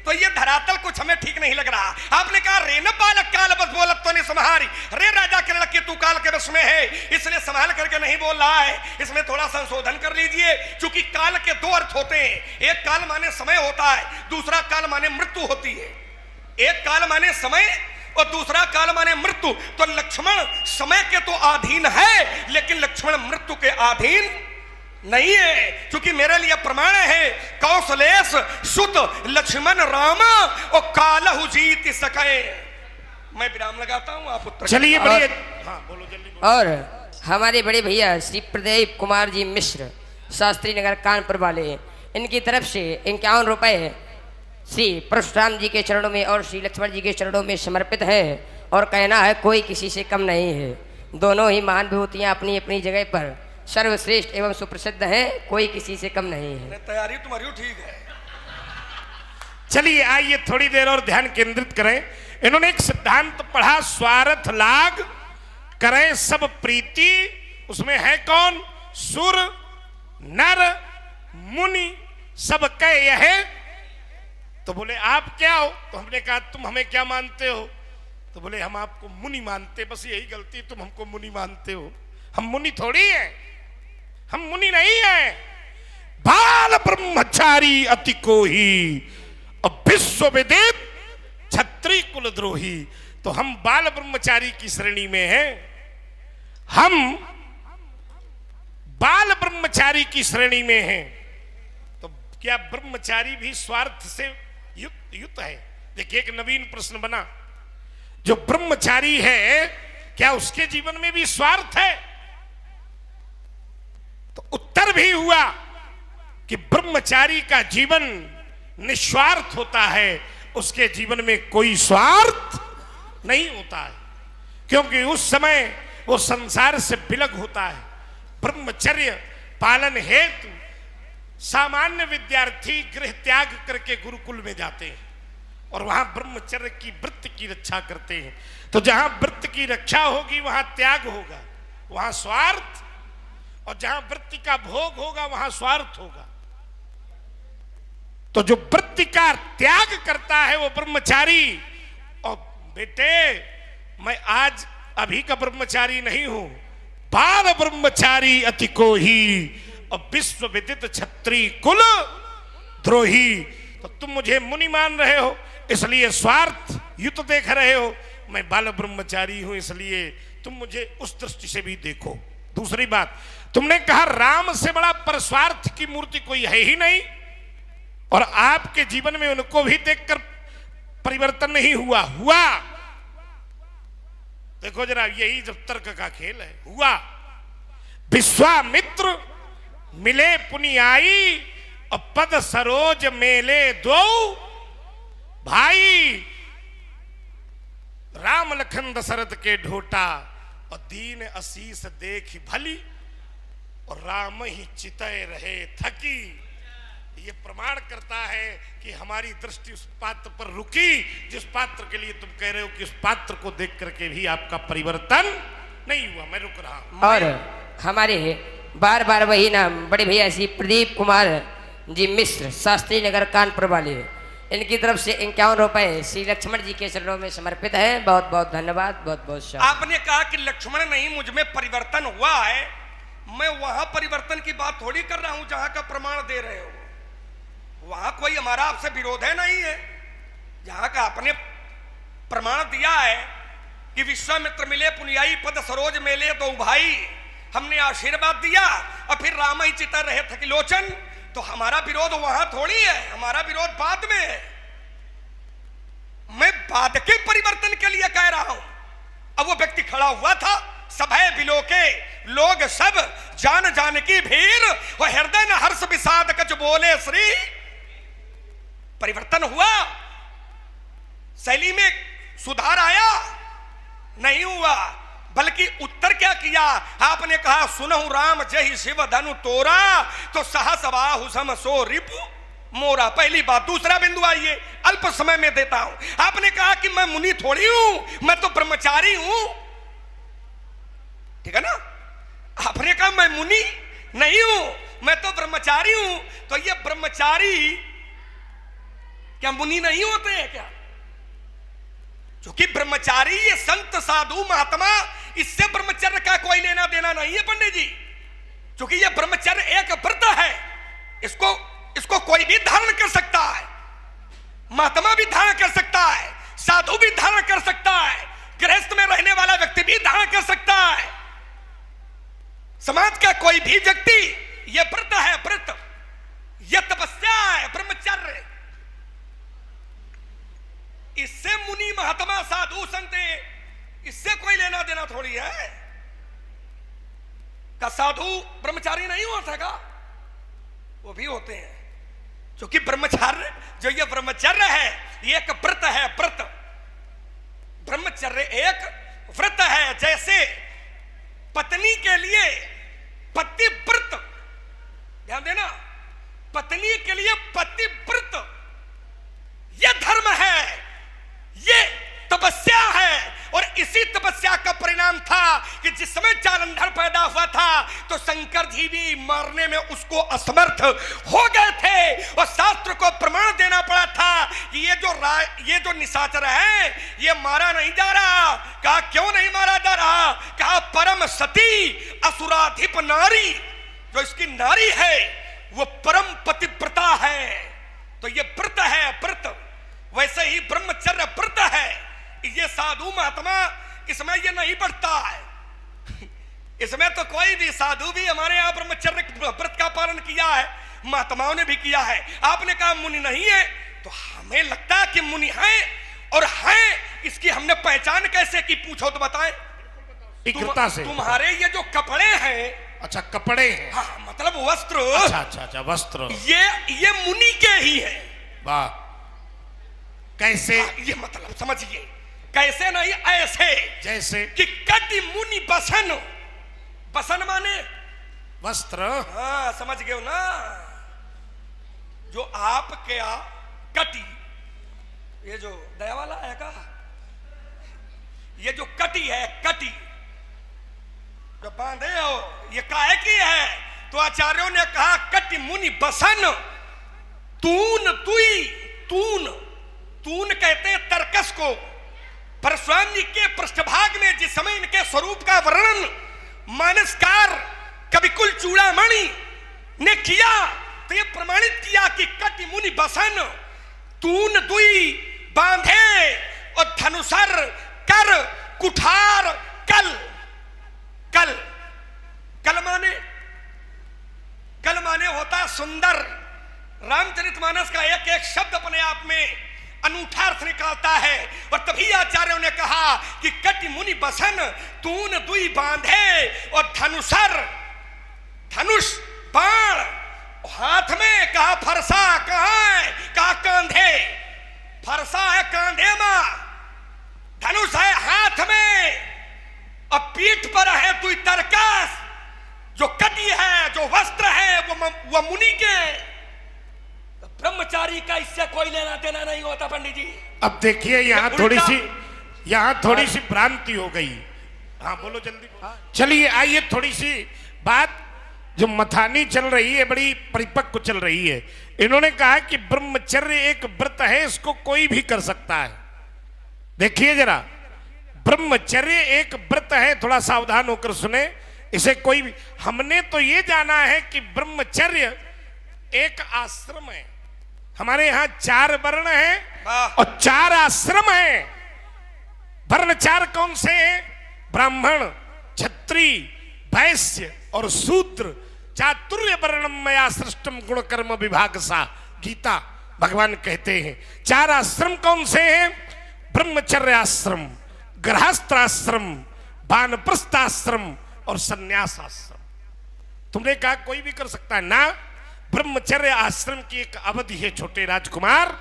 तो ये धरातल कुछ हमें ठीक नहीं लग रहा। आपने कहा रे न बालक काल बस बोलत तो नहीं संहारी, रे राजा के लड़के तू काल के बस में है, इसलिए संभाल करके नहीं बोल रहा है। इसमें थोड़ा संशोधन कर लीजिए, क्योंकि काल के दो अर्थ होते हैं। एक काल माने समय होता है, दूसरा काल माने मृत्यु होती है। एक काल माने समय और दूसरा काल माने मृत्यु। तो लक्ष्मण समय के तो अधीन है, लेकिन लक्ष्मण मृत्यु के अधीन नहीं है, क्योंकि मेरे लिए प्रमाण है कौशलेश सुत लक्ष्मण राम और कालहु जीत सके। मैं विराम लगाता हूं, आप उत्तर चलिए बढ़िए। हाँ बोलो जल्दी बोलो। और हमारे बड़े भैया श्री प्रदीप कुमार जी मिश्र शास्त्री नगर कानपुर वाले, इनकी तरफ से 51 रुपए श्री परशुराम जी के चरणों में और श्री लक्ष्मण जी के चरणों में समर्पित है। और कहना है कोई किसी से कम नहीं है, दोनों ही महान विभूतियां अपनी अपनी जगह पर सर्वश्रेष्ठ एवं सुप्रसिद्ध है, कोई किसी से कम नहीं है। तैयारी तुम्हारी ठीक है। चलिए आइए थोड़ी देर और ध्यान केंद्रित करें। इन्होंने एक सिद्धांत पढ़ा, स्वार्थ लाग करें सब प्रीति। उसमें है कौन? सुर नर मुनि सब कह यह। तो बोले आप क्या हो? तो हमने कहा तुम हमें क्या मानते हो? तो बोले हम आपको मुनि मानते। बस यही गलती, तुम हमको मुनि मानते हो। हम मुनि थोड़ी हैं, हम मुनि नहीं हैं। बाल ब्रह्मचारी अति कोही और विश्व विदित क्षत्रिय कुलद्रोही। तो हम बाल ब्रह्मचारी की श्रेणी में हैं। हम बाल ब्रह्मचारी की श्रेणी में हैं। तो क्या ब्रह्मचारी भी स्वार्थ से युक्त है? देखिए एक नवीन प्रश्न बना, जो ब्रह्मचारी है क्या उसके जीवन में भी स्वार्थ है? तो उत्तर भी हुआ कि ब्रह्मचारी का जीवन निस्वार्थ होता है, उसके जीवन में कोई स्वार्थ नहीं होता है, क्योंकि उस समय वो संसार से विलग होता है। ब्रह्मचर्य पालन हेतु सामान्य विद्यार्थी गृह त्याग करके गुरुकुल में जाते हैं और वहां ब्रह्मचर्य की वृत्ति की रक्षा करते हैं। तो जहां वृत्ति की रक्षा होगी वहां त्याग होगा, वहां स्वार्थ, और जहां वृत्ति का भोग होगा वहां स्वार्थ होगा। तो जो वृत्ति का त्याग करता है वो ब्रह्मचारी। और बेटे मैं आज अभी का ब्रह्मचारी नहीं हूं, बाल ब्रह्मचारी अति को ही और विश्व विदित क्षत्रिय कुल द्रोही। तो तुम मुझे मुनि मान रहे हो, इसलिए स्वार्थ युत देख रहे हो। मैं बाल ब्रह्मचारी हूं, इसलिए तुम मुझे उस दृष्टि से भी देखो। दूसरी बात, तुमने कहा राम से बड़ा परस्वार्थ की मूर्ति कोई है ही नहीं, और आपके जीवन में उनको भी देखकर परिवर्तन नहीं हुआ। हुआ, देखो जरा, यही जब तर्क का खेल है। हुआ, विश्वामित्र मिले पुनियाई और पद सरोज मेले दो भाई। राम लखन दशरथ के ढोटा और दीन असीस देखी भली, और राम ही चितय रहे थकी। ये प्रमाण करता है कि हमारी दृष्टि उस पात्र पर रुकी जिस पात्र के लिए तुम कह रहे हो कि उस पात्र को देख करके भी आपका परिवर्तन नहीं हुआ। मैं रुक रहा हूं। और हमारे बार बार वही नाम बड़े भैया श्री प्रदीप कुमार जी मिश्र, शास्त्री नगर, कानपुर वाले, इनकी तरफ से 51 रुपए श्री लक्ष्मण जी के चरणों में समर्पित है। बहुत बहुत धन्यवाद, बहुत बहुत शुक्रिया। आपने कहा कि लक्ष्मण नहीं, मुझ में परिवर्तन हुआ है। मैं वहां परिवर्तन की बात थोड़ी कर रहा हूं जहां का प्रमाण दे रहे हो। वहां कोई हमारा आपसे विरोध है नहीं है। जहां का आपने प्रमाण दिया है कि विश्वामित्र मिले पुनियाई पद सरोज मेले दो भाई, हमने आशीर्वाद दिया और फिर राम ही चिता रहे थकिलोचन, तो हमारा विरोध वहां थोड़ी है, हमारा विरोध बाद में है। मैं बाद के परिवर्तन के लिए कह रहा हूं। अब वो व्यक्ति खड़ा हुआ था, सभय बिलो के लोग सब जान जान की भीड़, वो हृदय न हर्ष विषाद कछ बोले श्री। परिवर्तन हुआ, शैली में सुधार आया नहीं हुआ, बल्कि उत्तर क्या किया आपने कहा सुनहु राम जय शिव धनु तोरा, तो सहस बाहु सम सो रिपु मोरा। पहली बात। दूसरा बिंदु आइए, अल्प समय में देता हूं। आपने कहा कि मैं मुनि थोड़ी हूं, मैं तो ब्रह्मचारी हूं, ठीक है ना। आपने कहा मैं मुनि नहीं हूं, मैं तो ब्रह्मचारी हूं, तो ये ब्रह्मचारी क्या मुनि नहीं होते हैं क्या? क्योंकि ब्रह्मचारी ये संत साधु महात्मा, इससे ब्रह्मचर्य का कोई लेना देना नहीं है पंडित जी। क्योंकि ये ब्रह्मचर्य एक व्रत है, इसको कोई भी धारण कर सकता है, महात्मा भी धारण कर सकता है, साधु भी धारण कर सकता है, गृहस्थ में रहने वाला व्यक्ति भी धारण कर सकता है, समाज का कोई भी व्यक्ति। ये व्रत है, व्रत, ये तपस्या है, ब्रह्मचर्य। इससे मुनि महात्मा साधु संत इससे कोई लेना देना थोड़ी है। का साधु ब्रह्मचारी नहीं होता का? वो भी होते हैं, क्योंकि ब्रह्मचर्य जो ये ब्रह्मचर्य है ये एक व्रत है, व्रत। ब्रह्मचर्य एक व्रत है। जैसे पत्नी के लिए पतिव्रत, ध्यान देना, पत्नी के लिए पतिव्रत ये धर्म है, ये तपस्या है। और इसी तपस्या का परिणाम था कि जिस समय जालंधर पैदा हुआ था तो शंकर जी भी मारने में उसको असमर्थ हो गए थे, और शास्त्र को प्रमाण देना पड़ा था कि ये जो निशाचर है ये मारा नहीं जा रहा। कहा क्यों नहीं मारा जा रहा? कहा परम सती असुराधिप नारी, जो इसकी नारी है वो परम पतिव्रता है। तो ये व्रत है, व्रत। वैसे ही ब्रह्मचर्य व्रत है। ये साधु महात्मा इसमें ये नहीं बढ़ता है। इसमें तो कोई भी साधु भी हमारे यहाँ ब्रह्मचर्य व्रत का पालन किया है, महात्माओं ने भी किया है। आपने कहा मुनि नहीं है, तो हमें लगता है कि मुनि हैं, और हैं इसकी हमने पहचान कैसे की? पूछो तो बताएं। तुम्हारे ये जो कपड़े हैं, अच्छा कपड़े हैं, हाँ, मतलब वस्त्र, अच्छा वस्त्र, ये मुनि के ही है। वाह, कैसे? ये मतलब समझिए, कैसे नहीं, ऐसे जैसे कि कटि मुनि बसन, बसन माने वस्त्र। हाँ, समझ गए ना। जो आपके कटि, ये जो दया वाला है का, ये जो कटि है, कटि जो बांधे हो, ये काहे की है? तो आचार्यों ने कहा कटि मुनि बसन, तून तुई, तून, तून कहते हैं तरकस को। परशुराम जी के पृष्ठभाग में जिस समय इनके स्वरूप का वर्णन मानसकार कविकुल चूड़ामणि ने किया, तो तो ये प्रमाणित किया कि कटि मुनि बसन तून दुई बांधे और धनुषर कर कुठार कल कल कल माने होता है सुंदर। रामचरितमानस का एक एक शब्द अपने आप में अनूठा अर्थ निकालता है। और तभी आचार्यों ने कहा कि कटि मुनि बसन तून दुई बांधे और धनुषर धनुष बाण हाथ में, कहा फरसा कहाँ है, कहा कांधे, फरसा है कांधे में, धनुष है हाथ में और पीठ पर है दुई तरकस। जो कटि है, जो वस्त्र है वो मुनि के, तो ब्रह्मचारी का इससे कोई लेना देना नहीं होता पंडित जी। अब देखिए यहाँ थोड़ी सी भ्रांति हो गई। हाँ बोलो जल्दी। चलिए आइए, थोड़ी सी बात जो मथानी चल रही है बड़ी परिपक्व चल रही है। इन्होंने कहा कि ब्रह्मचर्य एक व्रत है, इसको कोई भी कर सकता है। देखिए जरा, ब्रह्मचर्य एक व्रत है, थोड़ा सावधान होकर सुने, इसे कोई भी। हमने तो ये जाना है कि ब्रह्मचर्य एक आश्रम है। हमारे यहाँ 4 वर्ण हैं और 4 आश्रम हैं। वर्ण 4 कौन से हैं? ब्राह्मण, क्षत्रिय, वैश्य और शूद्र। चातुर्य वर्णम मया सृष्टम गुण कर्म विभाग सा, गीता भगवान कहते हैं। 4 आश्रम कौन से हैं? ब्रह्मचर्य आश्रम, गृहस्थाश्रम, वानप्रस्थाश्रम और संन्यास आश्रम। तुमने कहा कोई भी कर सकता है ना। ब्रह्मचर्य आश्रम की एक अवधि है छोटे राजकुमार,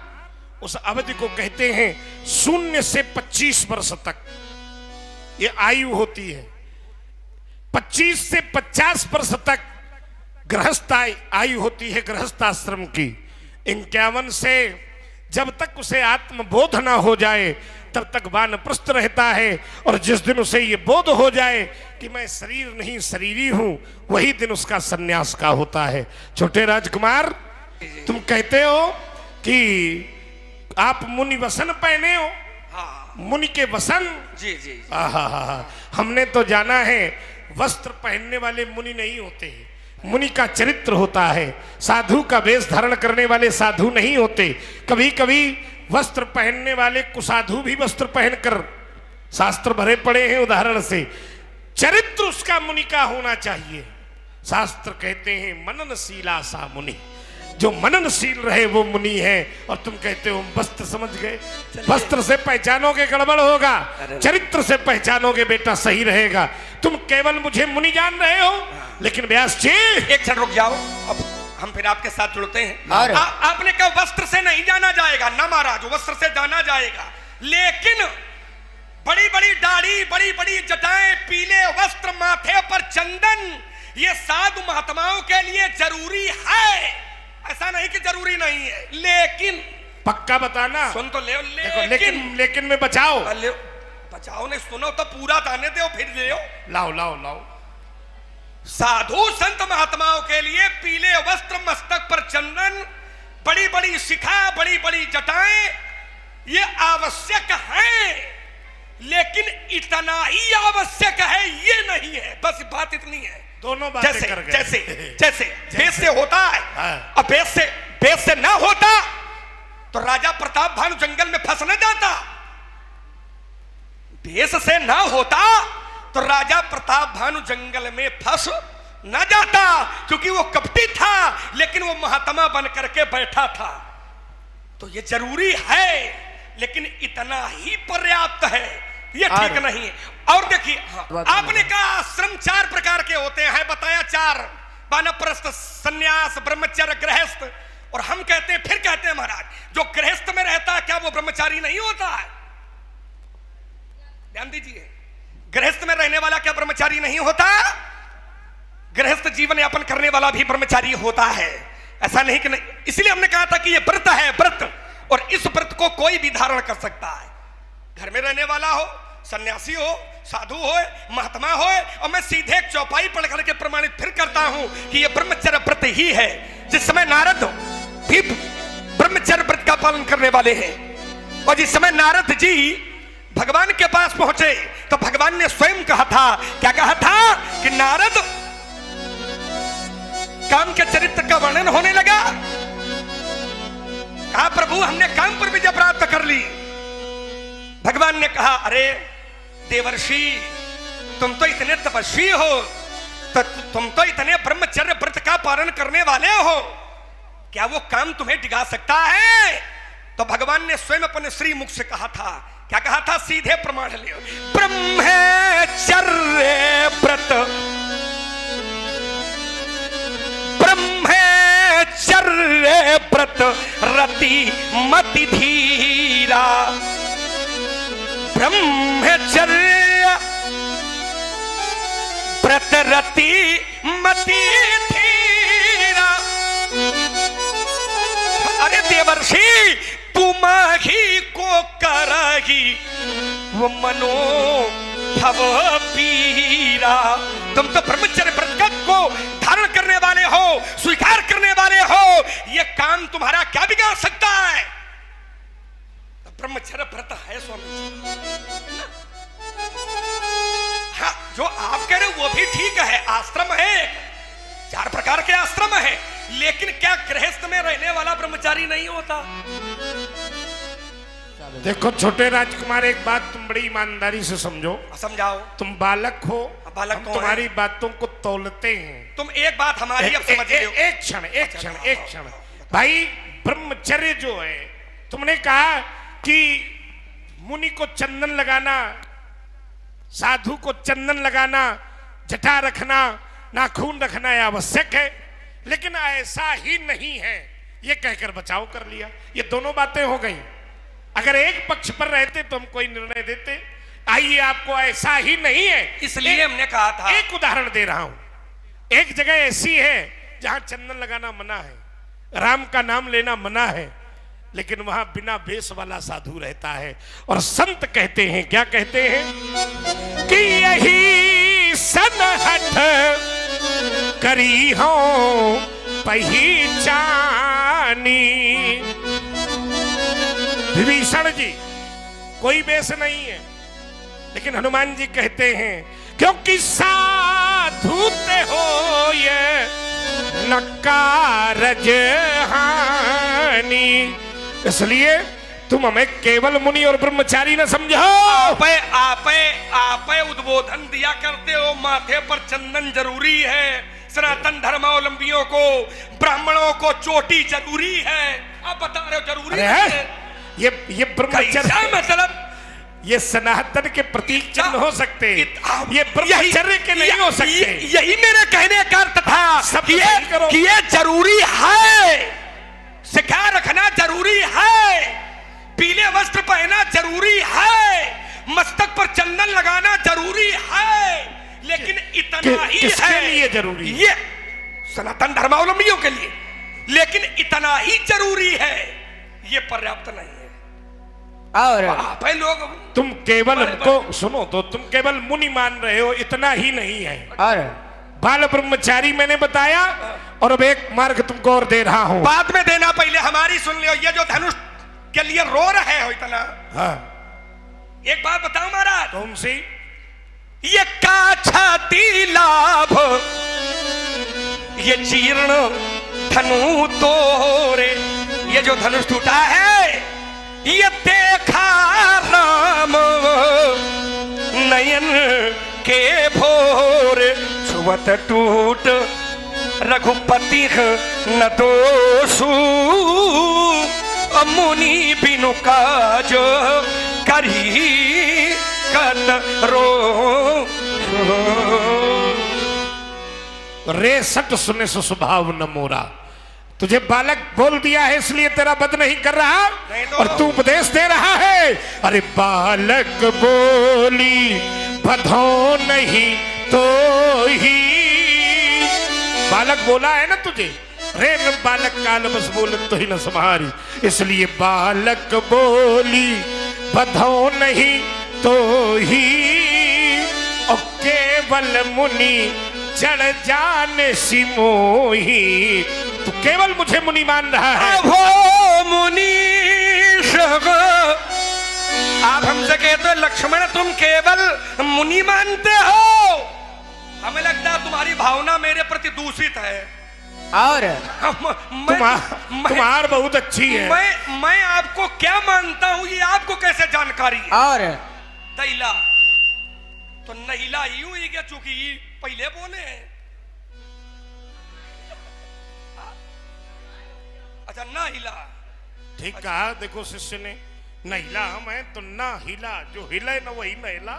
उस अवधि को कहते हैं 0 से 25 वर्ष तक ये आयु होती है। 25 से 50 वर्ष तक गृहस्थ आयु होती है गृहस्थाश्रम की। 51 से जब तक उसे आत्मबोध ना हो जाए तब तक वानप्रस्थ रहता है। और जिस दिन उसे ये बोध हो जाए कि मैं शरीर नहीं शरीरी हूं, वही दिन उसका सन्यास का होता है। छोटे राजकुमार, तुम कहते हो कि आप मुनि वसन पहने हो। हाँ। मुनि के वसन? जी जी, जी। हमने तो जाना है वस्त्र पहनने वाले मुनि नहीं होते हैं, मुनि का चरित्र होता है। साधु का वेश धारण करने वाले साधु नहीं होते। कभी कभी वस्त्र पहनने वाले कुसाधु भी वस्त्र पहनकर शास्त्र भरे पड़े हैं उदाहरण से। चरित्र उसका मुनि का होना चाहिए। शास्त्र कहते हैं मननशीला सा मुनि, जो मननशील रहे वो मुनि है। और तुम कहते हो वस्त्र समझ गए, वस्त्र से पहचानोगे गड़बड़ होगा, चरित्र से पहचानोगे बेटा सही रहेगा। तुम केवल मुझे मुनि जान रहे हो, लेकिन व्यास जी एक क्षण रुक जाओ, अब हम फिर आपके साथ जुड़ते हैं। आपने कहा वस्त्र से नहीं जाना जाएगा ना महाराज, वस्त्र से जाना जाएगा, लेकिन बड़ी बड़ी दाढ़ी, बड़ी बड़ी जटाएं, पीले वस्त्र, माथे पर चंदन, ये साधु महात्माओं के लिए जरूरी है। ऐसा नहीं कि जरूरी नहीं है, लेकिन पक्का बताना। सुन तो ले, लेकिन में बचाओ। बचाओ नहीं, सुनो तो पूरा ताने दो फिर ले। लाओ। साधु संत महात्माओं के लिए पीले वस्त्र, मस्तक पर चंदन, बड़ी बड़ी शिखा, बड़ी बड़ी जटाएं, ये आवश्यक है। लेकिन इतना ही आवश्यक है ये नहीं है, बस बात इतनी है। दोनों बातें कर गए। जैसे वेद से होता है। अब वेद से ना होता तो राजा प्रताप भानु जंगल में फंस न जाता। वेद से ना होता तो राजा प्रताप भानु जंगल में फंस न जाता, क्योंकि वो कपटी था लेकिन वो महात्मा बन करके बैठा था। तो ये जरूरी है, लेकिन इतना ही पर्याप्त है, ये ठीक नहीं है। और देखिए, आपने कहा आश्रम 4 प्रकार के होते हैं, बताया 4, वानप्रस्थ, सन्यास, ब्रह्मचर्य, गृहस्थ। और हम कहते हैं, फिर कहते हैं महाराज, जो गृहस्थ में रहता है क्या वो ब्रह्मचारी नहीं होता है? ध्यान दीजिए, गृहस्थ में रहने वाला क्या ब्रह्मचारी नहीं होता? गृहस्थ जीवन यापन करने वाला भी ब्रह्मचारी होता है। ऐसा नहीं कि नहीं, इसलिए हमने कहा था कि यह व्रत है, व्रत, और इस व्रत को कोई भी धारण कर सकता है। घर में रहने वाला हो, सन्यासी हो, साधु हो, महात्मा हो। और मैं सीधे एक चौपाई पढ़ करके प्रमाणित फिर करता हूं कि यह ब्रह्मचर्य व्रत ही है। जिस समय नारद भी ब्रह्मचर्य व्रत का पालन करने वाले हैं, और जिस समय नारद जी भगवान के पास पहुंचे तो भगवान ने स्वयं कहा था, क्या कहा था कि नारद काम के चरित्र का वर्णन होने लगा। कहा प्रभु हमने काम पर विजय प्राप्त कर ली। भगवान ने कहा अरे देवर्षि तुम तो इतने तपस्वी हो, तो तुम तो इतने ब्रह्मचर्य व्रत का पालन करने वाले हो, क्या वो काम तुम्हें डिगा सकता है? तो भगवान ने स्वयं अपने श्री मुख से कहा था, क्या कहा था? सीधे प्रमाण ले, ब्रह्मचर्य व्रत, ब्रह्मचर्य व्रत रति मति धीरा, ब्रह्मचर्य व्रत रति मति धीरा। अरे देवर्षि तुम ही को करही वो मनो भव पीरा। तुम तो ब्रह्मचर्य व्रत को धारण करने वाले हो, स्वीकार करने वाले हो, ये काम तुम्हारा क्या बिगाड़ सकता है? तो ब्रह्मचर्य व्रत है स्वामी जी। हाँ, जो आप कह रहे हो वो भी ठीक है, आश्रम है, 4 प्रकार के आश्रम है, लेकिन क्या गृहस्थ में रहने वाला ब्रह्मचारी नहीं होता? देखो छोटे राजकुमार, एक बात तुम बड़ी ईमानदारी से समझो। समझाओ। तुम बालक हो, बालक हम तो तुम्हारी बातों को तौलते हैं। तुम एक बात हमारी अब समझ लो। एक क्षण भाई, ब्रह्मचर्य जो है, तुमने कहा कि मुनि को चंदन लगाना, साधु को चंदन लगाना, जटा रखना, नाखून रखना आवश्यक है, लेकिन ऐसा ही नहीं है, ये कहकर बचाव कर लिया। ये दोनों बातें हो गई। अगर एक पक्ष पर रहते तो हम कोई निर्णय देते। आइए, आपको ऐसा ही नहीं है इसलिए हमने कहा था। एक उदाहरण दे रहा हूं। एक जगह ऐसी है जहां चंदन लगाना मना है, राम का नाम लेना मना है, लेकिन वहां बिना वेश वाला साधु रहता है। और संत कहते हैं, क्या कहते हैं? कि यही सनहट करी हो पहचानी। विभीषण जी कोई वेश नहीं है, लेकिन हनुमान जी कहते हैं क्योंकि साधु ते हो ये नकारज हानि, इसलिए तुम हमें केवल मुनि और ब्रह्मचारी न समझो। आप उद्बोधन दिया करते हो, माथे पर चंदन जरूरी है, सनातन धर्मावलंबियों को, ब्राह्मणों को चोटी जरूरी है, आप बता रहे हो जरूरी है। ये ब्रह्मचर्य मतलब ये सनातन के प्रतीक चिन्ह हो सकते, ये ब्रह्मचर्य के नहीं हो सकते। यही मेरे कहने का अर्थ था कि ये जरूरी है, सिखा रखना जरूरी है, पीले वस्त्र पहनना जरूरी है, मस्तक पर चंदन लगाना जरूरी है, लेकिन इतना ही किसके लिए जरूरी? ये सनातन धर्मावलंबियों के लिए, लेकिन इतना ही जरूरी है, ये पर्याप्त नहीं है। और लोग तुम केवल हमको सुनो, तो तुम केवल मुनि मान रहे हो, इतना ही नहीं है। और बाल ब्रह्मचारी मैंने बताया, और अब एक मार्ग तुमको और दे रहा हूं। बाद में देना, पहले हमारी सुन लियो। ये जो धनुष के लिए रो रहे हो इतना, हाँ, एक बात बताओ महाराज, तुमसे ये काछाती लाभ, ये जीर्ण धनु तोरे, ये जो धनुष टूटा है, ये देखा राम नयन के भोर, छुवत टूट रघुपति न दोषु, मुनि बिनु काज करी कतरो। रे सट सुने सो स्वभाव न मोरा, तुझे बालक बोल दिया है इसलिए तेरा वध नहीं कर रहा, और तू उपदेश दे रहा है। अरे बालक बोली बधो नहीं तो ही, बालक बोला है ना तुझे, रे न बालक काल बस बोलन तो ही न संहारी, इसलिए बालक बोली बधो नहीं तो ही, और केवल मुनि जड़ जान सी मोही, तू केवल मुझे मुनि मान रहा है। वो मुनि आप हमसे कहते हो लक्ष्मण तुम केवल मुनि मानते हो, हमें लगता है तुम्हारी भावना मेरे प्रति दूषित है। और तुम्हार बहुत अच्छी है। मैं आपको क्या मानता हूं ये आपको कैसे जानकारी है? और दैला तो नहिला यूं ही क्या, चूंकि पहले बोले हैं। अच्छा ना हिला, ठीक कहा। देखो शिष्य ने, नहिला हम है तो ना हिला, जो हिले ना वही नहिला,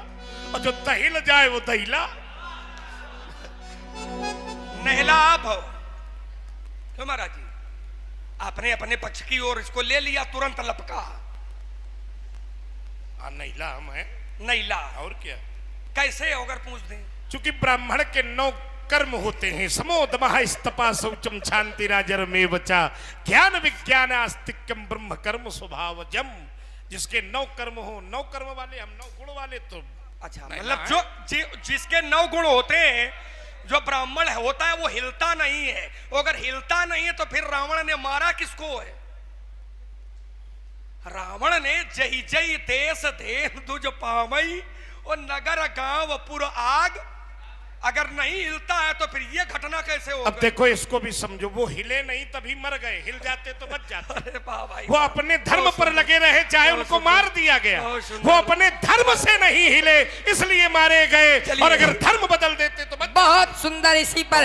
और जो दहिल जाए वो दहिला। नहला आप हो क्यों महाराज जी? आपने अपने पक्ष की ओर इसको ले लिया, तुरंत लपका। नहिला हम है। नहिला और क्या? कैसे अगर पूछ दें? चूंकि ब्राह्मण के 9 कर्म होते हैं। समोद महास्तपा शौचम शांति राजर में बचा, ज्ञान विज्ञान आस्तिक्यम ब्रह्म कर्म स्वभावजम। जिसके 9 कर्म हो, 9 कर्म वाले हम, 9 गुण वाले तो अच्छा, मतलब जो जिसके 9 गुण होते हैं, जो ब्राह्मण होता है वो हिलता नहीं है। अगर हिलता नहीं है तो फिर रावण ने मारा किसको है? रावण ने जही जही देश देन दुज पावई और नगर गांव पुर आग। अगर नहीं हिलता है तो फिर ये घटना कैसे होगी? अब देखो इसको भी समझो, वो हिले नहीं तभी मर गए, हिल जाते तो बच जाते। अरे भाई, वो अपने धर्म पर लगे रहे, चाहे उनको मार दिया गया। वो अपने धर्म से नहीं हिले इसलिए मारे गए, और अगर धर्म बदल देते तो बहुत सुंदर। इसी पर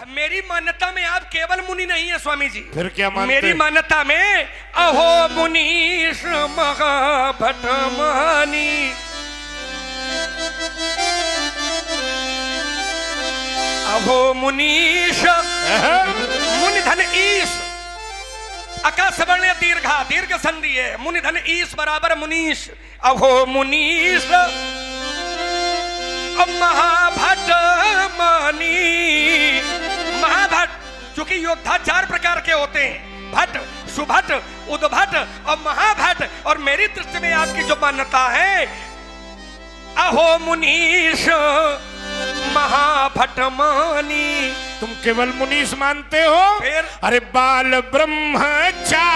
मेरी मान्यता में आप केवल मुनि नहीं है स्वामी जी। फिर क्या मानते? मेरी मान्यता में अहो मुनीश महाभट मानी, अहो मुनीश मुनि धन ईश, आकाश वर्ण दीर्घा दीर्घ संधि है, मुनि धन ईश बराबर मुनीश। अहो मुनीश महाभट मानी। महाभट, चूंकि योद्धा 4 प्रकार के होते हैं, भट, सुभट, उद्भट और महाभट। और मेरी दृष्टि में आपकी जो मान्यता है, अहो मुनीश महाभट मानी। तुम केवल मुनीश मानते हो? फिर? अरे बाल ब्रह्मचारी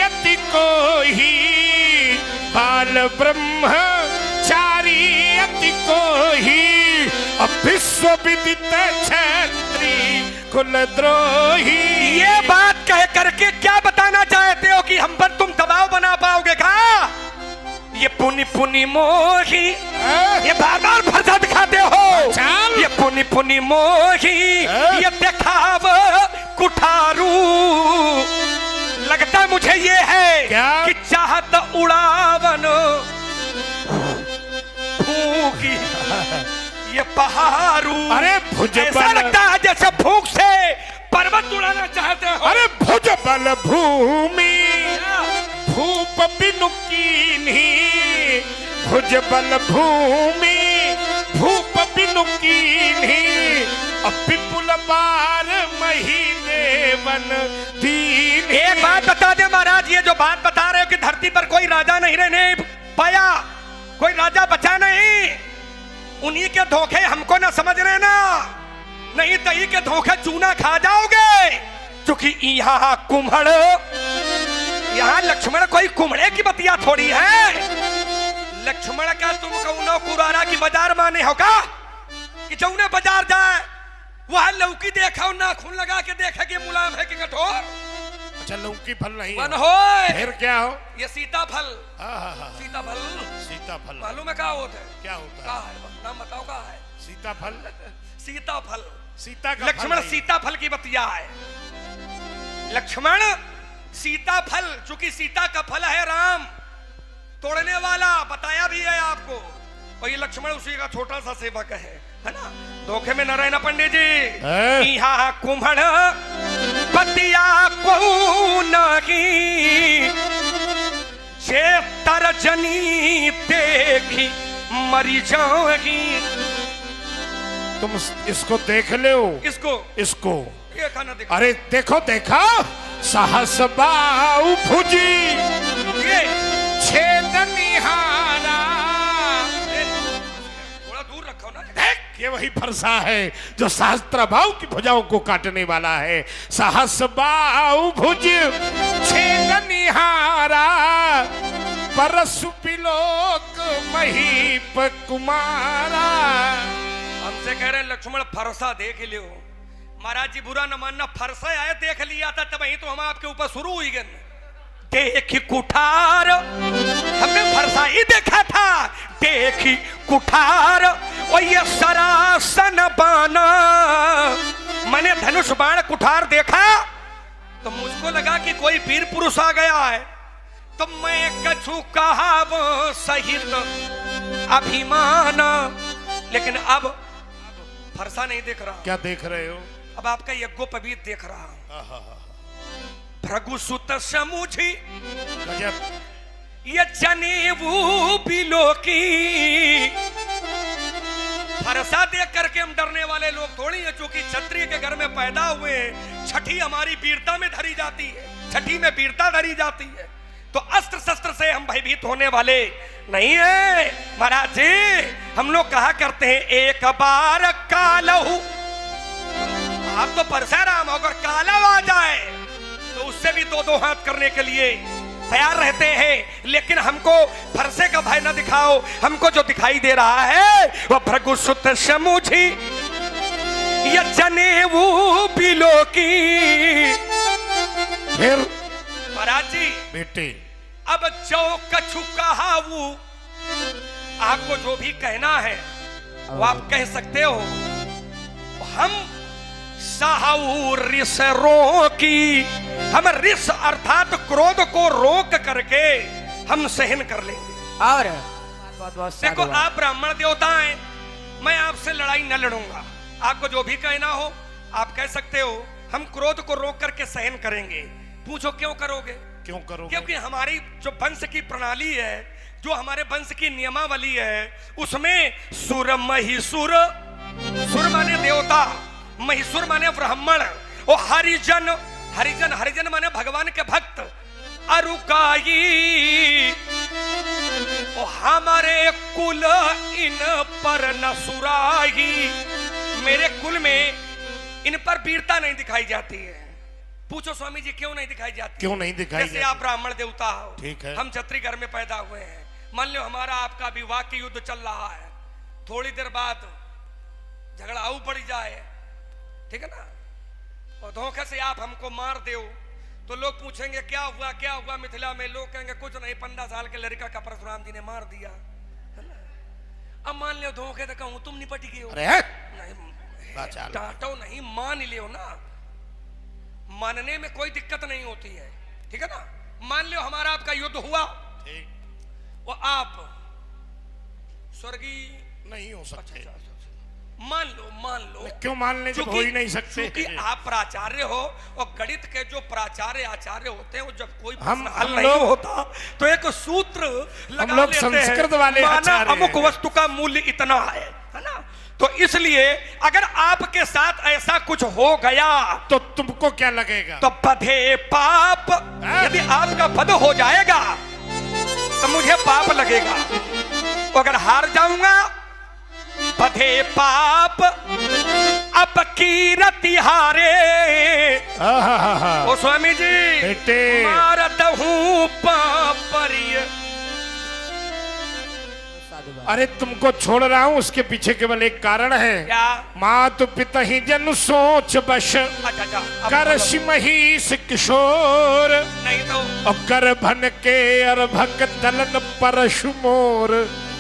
अति को ही, बाल ब्रह्मचारी अति को ही, विश्व विदित क्षत्रि कुलद्रोही। ये बात कह करके क्या बताना चाहते हो कि हम पर तुम दबाव बना पाओगे क्या? ये पुनि पुनि मोही, ये बार बार फरसा दिखाते हो। ये पुनि पुनि मोही, ये दिखाव कुठारू। लगता मुझे ये है क्या? कि चाहत उड़ावन फूकी ये पहाड़ू। अरे भुज ऐसा लगता है जैसे फूंक से पर्वत उड़ाना चाहते हो। अरे भुज बल भूमि भूप बिनु कीन्ही, भुज बल भूमि भूप बिनु कीन्ही, विपुल बार मही देवन दीन। एक बात बता दे महाराज, ये जो बात बता रहे हो कि धरती पर कोई राजा नहीं रहने पाया, कोई राजा बचा नहीं, उन्हीं के धोखे हमको ना समझ रहे ना, नहीं तो ही के धोखे चूना खा जाओगे। क्योंकि यहाँ कुम्हड़, यहाँ लक्ष्मण कोई कुम्हड़े की बतिया थोड़ी है। लक्ष्मण का तुम कौनो कुरारा की बाजार माने हो का कि जौने बाजार जाए वहां लौकी देखा और नाखून लगा के देखे कि मुलायम है कि कठोर। अच्छा लौकी फल नहीं मन हो, हो फिर क्या हो? ये सीताफल। हाँ। सीताफल, सीताफल मालूम है क्या होता है? क्या होता क्या है? नाम बताओ क्या है? सीताफल। सीताफल, सीता का लक्ष्मण सीताफल की बतिया है। लक्ष्मण सीताफल, चूंकि सीता का फल है राम, तोड़ने वाला बताया भी है आपको। और ये लक्ष्मण उसी का छोटा सा सेवक है ना? धोखे में न रहना पंडित जी। यहाँ कुम्हड़ बतिया को नहीं, जे तरजनी देखी मरी जाएगी। तुम इसको देख ले हो? इसको ये खाना देखो। अरे देखो, देखा साहस बाऊ भुजी ये छेद निहारा। थोड़ा दूर रखो ना। देख, ये वही फरसा है जो शास्त्र भाव की भुजाओं को काटने वाला है। साहस बाऊ भुज छेद निहारा, परसु पिलोक महीप कुमारा। हमसे कह रहे लक्ष्मण फरसा देख लियो, महाराज जी बुरा न मानना, फरसा आए देख लिया था तब वही तो हम आपके ऊपर शुरू हुई गए। देखी कुठार, हमने फरसा ही देखा था। देखी कुठार और ये सरासन बाना, मैंने धनुष बाण कुठार देखा तो मुझको लगा कि कोई वीर पुरुष आ गया है। तो मैं कछु कहा वो सहित अभिमान, लेकिन अब फरसा नहीं देख रहा। क्या देख रहे हो? अब आपका यज्ञोपवीत देख रहा हूं। भृगुसुत समुझी गजब। ये जनेऊ बिलो की, फरसा देख करके हम डरने वाले लोग थोड़ी हैं, जो कि क्षत्रिय के घर में पैदा हुए। छठी हमारी वीरता में धरी जाती है, छठी में वीरता धरी जाती है, तो अस्त्र शस्त्र से हम भयभीत होने वाले नहीं है। महाराज जी हम लोग कहा करते हैं एक बार कालहू, आप तो परशुराम अगर काला आ जाए तो उससे भी दो दो हाथ करने के लिए तैयार रहते हैं। लेकिन हमको फरसे का भय न दिखाओ, हमको जो दिखाई दे रहा है वह भृगुसुत समुझी ये जनेऊ बिलो की। फिर महाराज जी बेटे अब जो कछु कहाऊ, आपको जो भी कहना है वो आप कह सकते हो। हम साहू रिस रोकी, हम रिस अर्थात क्रोध को रोक करके हम सहन कर लेंगे। और बहुत बहुत देखो आप ब्राह्मण देवता हैं, मैं आपसे लड़ाई न लड़ूंगा। आपको जो भी कहना हो आप कह सकते हो, हम क्रोध को रोक करके सहन करेंगे। पूछो क्यों करोगे? क्यों करोगे? क्योंकि हमारी जो वंश की प्रणाली है, जो हमारे वंश की नियमावली है, उसमें सुर महिसुर, सुर माने देवता, महिसुर माने ब्राह्मण, और हरिजन, हरिजन हरिजन माने भगवान के भक्त, अरुकाई, और हमारे कुल इन पर न सुराही, मेरे कुल में इन पर वीरता नहीं दिखाई जाती है। पूछो स्वामी जी क्यों नहीं दिखाई जाती? क्यों नहीं दिखाई जैसे जाती? आप ब्राह्मण देवता हो, ठीक है, हम क्षत्रिय घर में पैदा हुए हैं, मान लो हमारा आपका विवाह की युद्ध चल रहा है, थोड़ी देर बाद झगड़ा आऊ पड़ जाए, ठीक है ना, और धोखे से आप हमको मार दो तो लोग पूछेंगे क्या हुआ क्या हुआ। मिथिला में लोग कहेंगे कुछ नहीं, 15 साल के लड़का का परशुराम जी ने मार दिया, है ना। अब मान लो धोखे से कहूं तुम निपट गए हो, नहीं डांटो नहीं, मान लियो ना, मानने में कोई दिक्कत नहीं होती है, ठीक है ना। मान लो हमारा आपका युद्ध हुआ, वो आप स्वर्गीय नहीं हो सकते। मान लो क्यों मान ले, जब हो ही नहीं सकते। क्योंकि आप प्राचार्य हो, और गणित के जो प्राचार्य आचार्य होते हैं, जब कोई हम हल नहीं होता तो एक सूत्र लगा हम लोग लेते संस्कृत हैं, वाले माना आचार्य अमुक हैं। वस्तु का मूल्य इतना है ना। तो इसलिए अगर आपके साथ ऐसा कुछ हो गया तो तुमको क्या लगेगा? तो बधे पाप, यदि आपका वध हो जाएगा तो मुझे पाप लगेगा, अगर हार जाऊंगा बधे पाप अब कीरति हारे। ओ स्वामी जी बेटे मारत हूं पापरिय। अरे तुमको छोड़ रहा हूं, उसके पीछे केवल एक कारण है। क्या? मात पिता ही जन सोच बश, अच्छा कर महिष किशोर, नहीं तो और कर भन के अर्भक दलन परशु मोर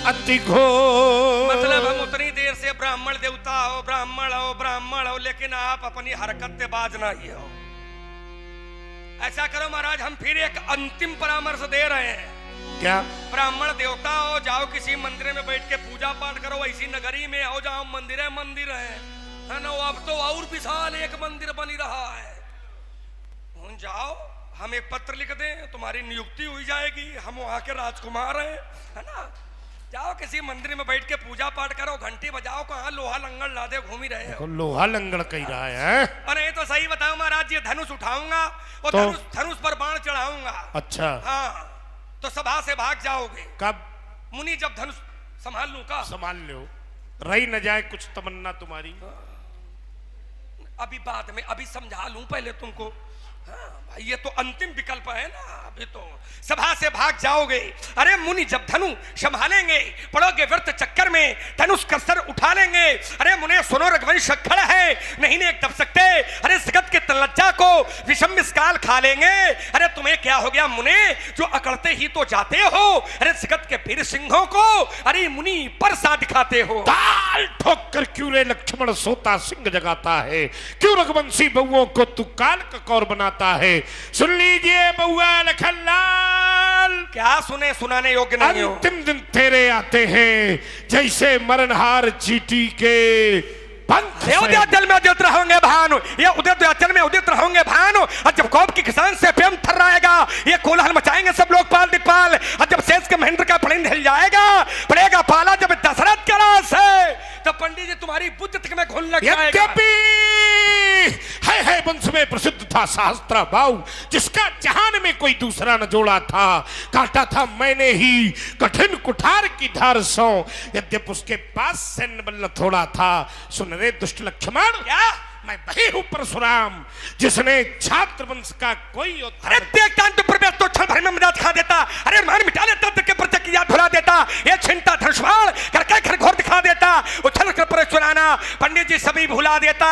अति घोर। मतलब हम उतनी देर से ब्राह्मण देवता हो, ब्राह्मण हो, लेकिन आप अपनी हरकत से बाज ना ही हो। ऐसा करो महाराज, हम फिर एक अंतिम परामर्श दे रहे हैं। क्या? ब्राह्मण देवता हो, जाओ किसी मंदिर में बैठ के पूजा पाठ करो, ऐसी नगरी में हो जाओ, मंदिर है ना। अब तो और विशाल एक मंदिर बनी रहा है, जाओ हम एक पत्र लिख दें, तुम्हारी नियुक्ति हुई जाएगी, हम वहां के राजकुमार हैं, है ना। जाओ किसी मंदिर में बैठ के पूजा पाठ करो, घंटी बजाओ, कहाँ लोहा लंगड़ लादे घूमी रहे हो। लोहा लंगड़ कही रहा है। अरे तो सही बताओ महाराज जी, धनुष उठाऊंगा और तो? धनुष पर बाण चढ़ाऊंगा। अच्छा हाँ, तो सभा से भाग जाओगे। कब? मुनि जब धनुष संभाल लूं का? संभाल लो, रही न जाए कुछ तमन्ना तुम्हारी। अभी बाद में, अभी समझा लूं पहले तुमको। भाई ये तो अंतिम विकल्प है ना, अभी तो सभा से भाग जाओगे। अरे मुनि जब धनु संभालेंगे, पड़ोगे व्यर्थ चक्कर में, धनुष का सर उठा लेंगे। अरे मुने सुनो, रघुवंश खड़ा है, नहीं ने दब सकते। अरे जगत के तलज्जा को विषम काल खा लेंगे। अरे तुम्हें क्या हो गया मुने, जो अकड़ते ही तो जाते हो। अरे जगत के वीर सिंहों को अरे मुनि पर सा दिखाते हो। ताल ठोक कर क्यों रे लक्ष्मण सोता सिंह जगाता है, क्यों रघुवंशी बउओं को तू काल का कौर बनाता है। सुन लीजिए बउआ लखनलाल, क्या सुने, सुनाने योग्य नहीं हो। अंतिम दिन तेरे आते हैं, जैसे मरणहार चीटी के पंख ये उदयाचल में उदित रहोगे भानु, ये उदयाचल में उदित रहोगे भानु। और जब कौप की किसान से प्रेम थर्राएगा, ये कोलाहल मचाएंगे सब लोग पाल दिक्पाल। और जब शेष के महेंद्र का प्रणिंद हिल जाएगा, पड़ेगा पाला जब दशरथ के रास है, तो पंडित जी तुम्हारी बुद्ध तक में घुन लग जाएगा। है वंश में प्रसिद्ध था सहस्त्रा बाऊ, जिसका जहान में कोई दूसरा न जोड़ा था। काटा था मैंने ही कठिन कुठार की धार सो, यद्यप उसके पास सैन्य बल थोड़ा था। सुन रे दुष्ट लक्ष्मण, क्या मैं वही हूं परशुराम, जिसने छात्र वंश का कोई अरे देखता तो प्रवेश तो क्षण भर में मजाक खा देता। अरे मान मिटा लेता तो के प्रत्यक्ष की याद भुला देता। ये छिनता धनुष्वाण करके घर घोर दिखा देता। उछल कर परशुराना पंडित जी सभी भुला देता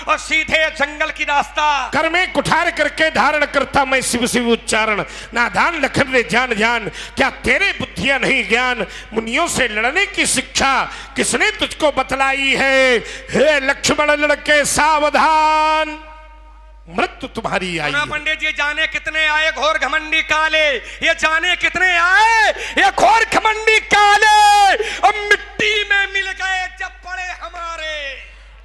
और सीधे जंगल की रास्ता कर में कुठार करके धारण करता मैं शिव शिव उच्चारण। नादान लखन रे जान जान, क्या तेरे बुद्धियां नहीं ज्ञान। मुनियों से लड़ने की शिक्षा किसने तुझको बतलाई है। हे लक्ष्मण लड़के सावधान, मृत्यु तुम्हारी आई है। पंडित जी जाने कितने आए घोर घमंडी काले, ये जाने कितने आए ये घोर घमंडी काले, और मिट्टी में मिल गए जब पड़े हमारे।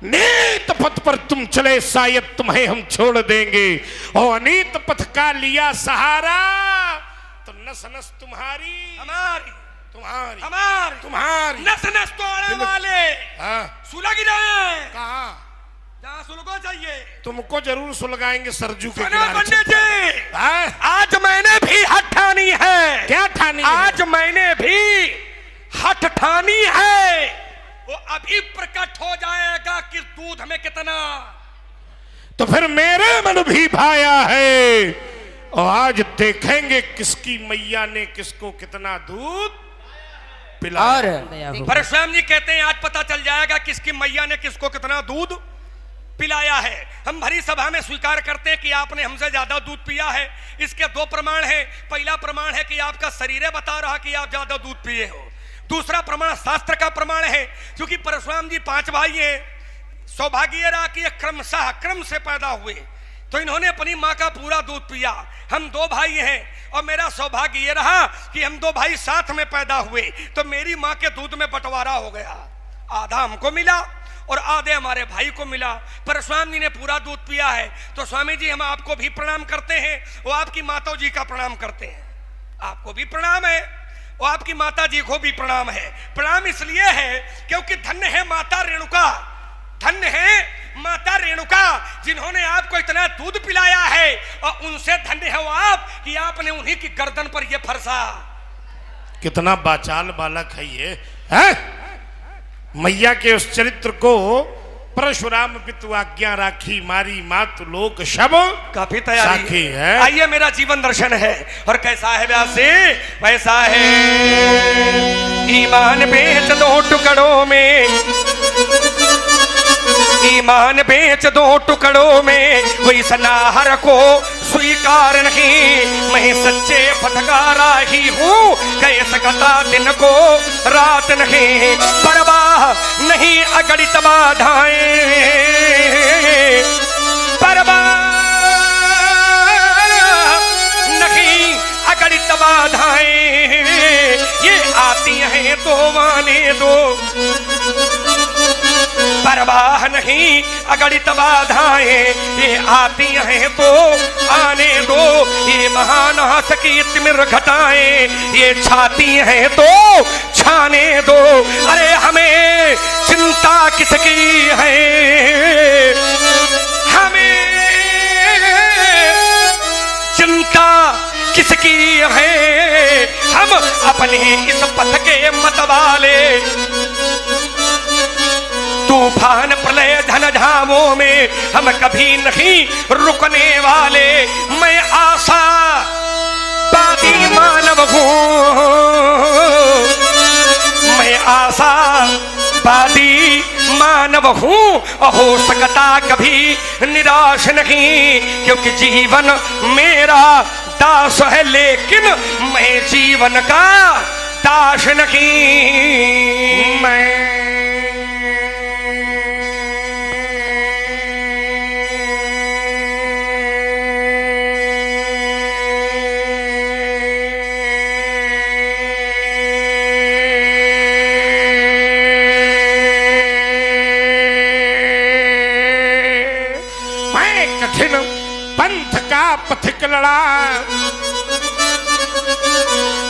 नीत पथ पर तुम चले शायद तुम्हें हम छोड़ देंगे, और अनीत पथ का लिया सहारा तो नस नस तुम्हारी हमारी तुम्हारी हमारी तुम्हारी नस नस तोड़ने वाले सुलग रहे। कहाँ जहाँ सुलगो चाहिए तुमको जरूर सुलगाएंगे सरजू के पंडित जी। आज मैंने भी हठ ठानी है। क्या ठानी? आज मैंने भी हठ ठानी है। वो अभी प्रकट हो जाएगा कि दूध में कितना। तो फिर मेरे मन भी भाया है, और आज देखेंगे किसकी मैया ने किसको कितना दूध पिलाया। परशुराम जी कहते हैं आज पता चल जाएगा किसकी मैया ने किसको कितना दूध पिलाया है। हम भरी सभा में स्वीकार करते हैं कि आपने हमसे ज्यादा दूध पिया है। इसके दो प्रमाण हैं। पहला प्रमाण है कि आपका शरीर बता रहा कि आप ज्यादा दूध पिए हो। दूसरा प्रमाण शास्त्र का प्रमाण है, क्योंकि परशुराम जी 5 भाई हैं। सौभाग्य रहा कि क्रमशः क्रम से पैदा हुए, तो इन्होंने अपनी माँ का पूरा दूध पिया। हम 2 भाई हैं, और मेरा सौभाग्य ये रहा कि हम 2 भाई साथ में पैदा हुए, तो मेरी माँ के दूध में बंटवारा हो गया। आधा हमको मिला और आधे हमारे भाई को मिला। परशुराम जी ने पूरा दूध पिया है, तो स्वामी जी हम आपको भी प्रणाम करते हैं, वो आपकी माता जी का प्रणाम करते हैं। आपको भी प्रणाम है, और आपकी माता जी को भी प्रणाम है। प्रणाम इसलिए है क्योंकि धन्य है माता रेणुका, धन्य है माता रेणुका, जिन्होंने आपको इतना दूध पिलाया है। और उनसे धन्य है वो आप कि आपने उन्हीं की गर्दन पर यह फरसा। कितना बाचाल बालक है ये है? मैया के उस चरित्र को परशुराम पितु आज्ञा राखी, मारी मातु लोक शब काफी तैयारी है। आइए मेरा जीवन दर्शन है। और कैसा है व्यासी, वैसा है। ईमान बेच दो टुकड़ों में, ईमान बेच दो टुकड़ों में, कोई सनाहर को स्वीकार नहीं। मैं सच्चे फटकारा ही हूँ, कह सकता दिन को रात नहीं। परवाह नहीं अगणित बाधाएं, परवाह नहीं अगणित बाधाएं, ये आती हैं तो माने दो। परवाह नहीं अगणित बाधाएं, ये आती हैं तो आने दो। ये महानाश की तिमिर घटाएं, ये छाती हैं तो छाने दो। अरे हमें चिंता किसकी है, हमें चिंता किसकी है। हम अपने इस पथ के मतवाले, तूफान प्रलय धन धामों में हम कभी नहीं रुकने वाले। मैं आशा वादी मानव हूँ, मैं आशा वादी मानव हूँ, और हो सकता कभी निराश नहीं, क्योंकि जीवन मेरा दास है, लेकिन मैं जीवन का दास नहीं। मैं कठिन पंथ का पथिक लड़ा,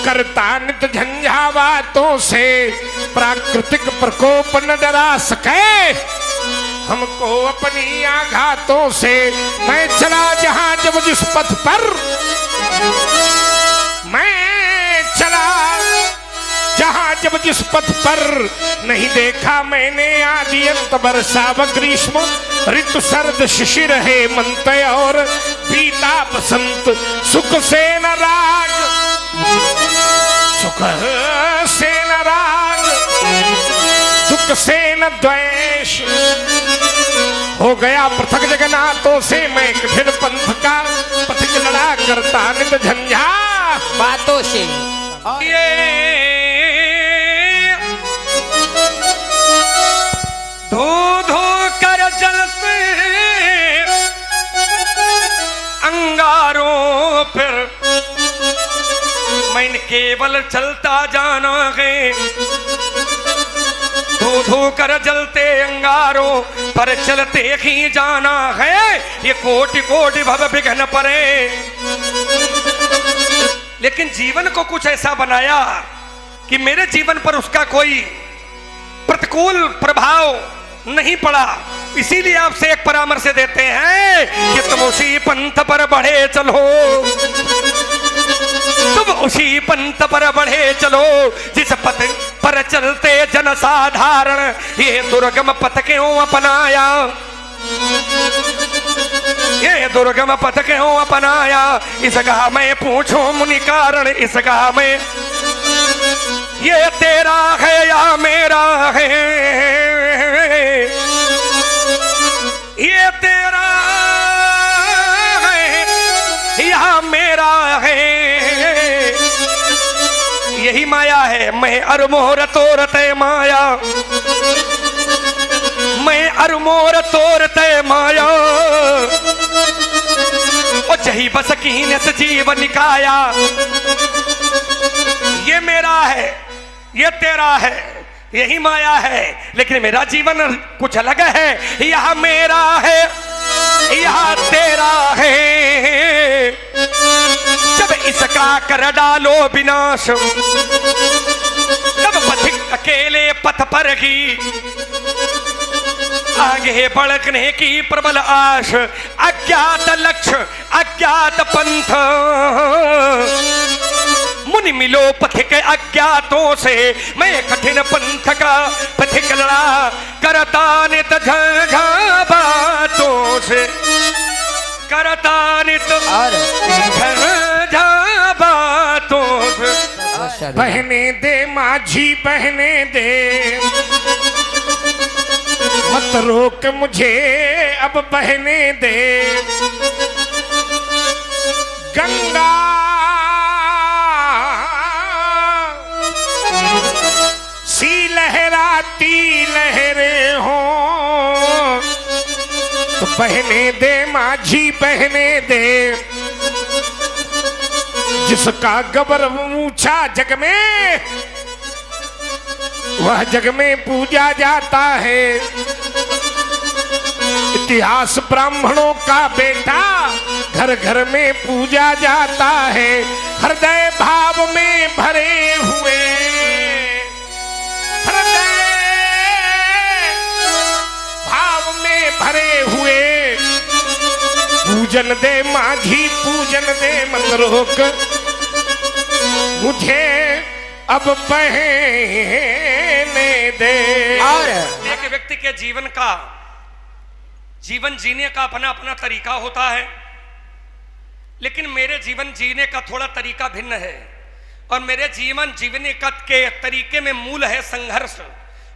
करता नित झंझावातों से, प्राकृतिक प्रकोप न डरा सके हमको अपनी आघातों से। मैं चला जहां जब जिस पथ पर, मैं चला जहां जब जिस पथ पर, नहीं देखा मैंने आदि अंत, वर्षा व ग्रीष्म ऋतु, शरद शिशिर हेमंत और बीता बसंत। सुख से न राग, सुख से न राग, दुख से न द्वेष, हो गया पृथक जगन्नाथों से। मैं कठिन पंथ का पथिक लड़ा, करता नित झंझा बातों से। धो धो कर जलते अंगारों पर, मैं केवल चलता जाना है। धो धो कर जलते अंगारों पर चलते ही जाना है, ये कोटि कोटि भव विघ्न परे। लेकिन जीवन को कुछ ऐसा बनाया कि मेरे जीवन पर उसका कोई प्रतिकूल प्रभाव नहीं पड़ा। इसीलिए आपसे एक परामर्श देते हैं कि तुम उसी पंथ पर बढ़े चलो, तुम उसी पंथ पर बढ़े चलो जिस पथ पर चलते जन साधारण ये दुर्गम पथ क्यों अपनाया, ये दुर्गम पथ क्यों अपनाया। इसका मैं पूछूं मुनि कारण, इसका मैं, ये तेरा है या मेरा है, ये तेरा है या मेरा है। यही माया है, मैं अरमोर तोरते माया, मैं अरमोर तोरते माया। और जही बस कीन से जीव निकाया, ये मेरा है, ये तेरा है, यही माया है। लेकिन मेरा जीवन कुछ अलग है, यह मेरा है, यह तेरा है। जब इसका कर डालो विनाश, तब पथिक अकेले पथ पर ही आगे बढ़ने की प्रबल आश। अज्ञात लक्ष्य अज्ञात पंथ, मुनि मिलो पथिक अज्ञातों से। मैं कठिन पंथ का पथिक लड़ा, करता नित झंझा बातों से, करता नित झंझा बातों से। बहने दे माझी बहने दे, मत रोक मुझे अब बहने दे। गंगा सी लहराती लहरें हो, तो बहने दे माझी बहने दे। जिसका गबर ऊंचा जग में, वह जग में पूजा जाता है। इतिहास ब्राह्मणों का बेटा, घर घर में पूजा जाता है। हृदय भाव में भरे हुए, हृदय भाव में भरे हुए, पूजन दे माझी पूजन दे। मत रोक मुझे अब बहने दे। और एक व्यक्ति के जीवन का जीवन जीने का अपना अपना तरीका होता है, लेकिन मेरे जीवन जीने का थोड़ा तरीका भिन्न है। और मेरे जीवन जीवने का के तरीके में मूल है संघर्ष।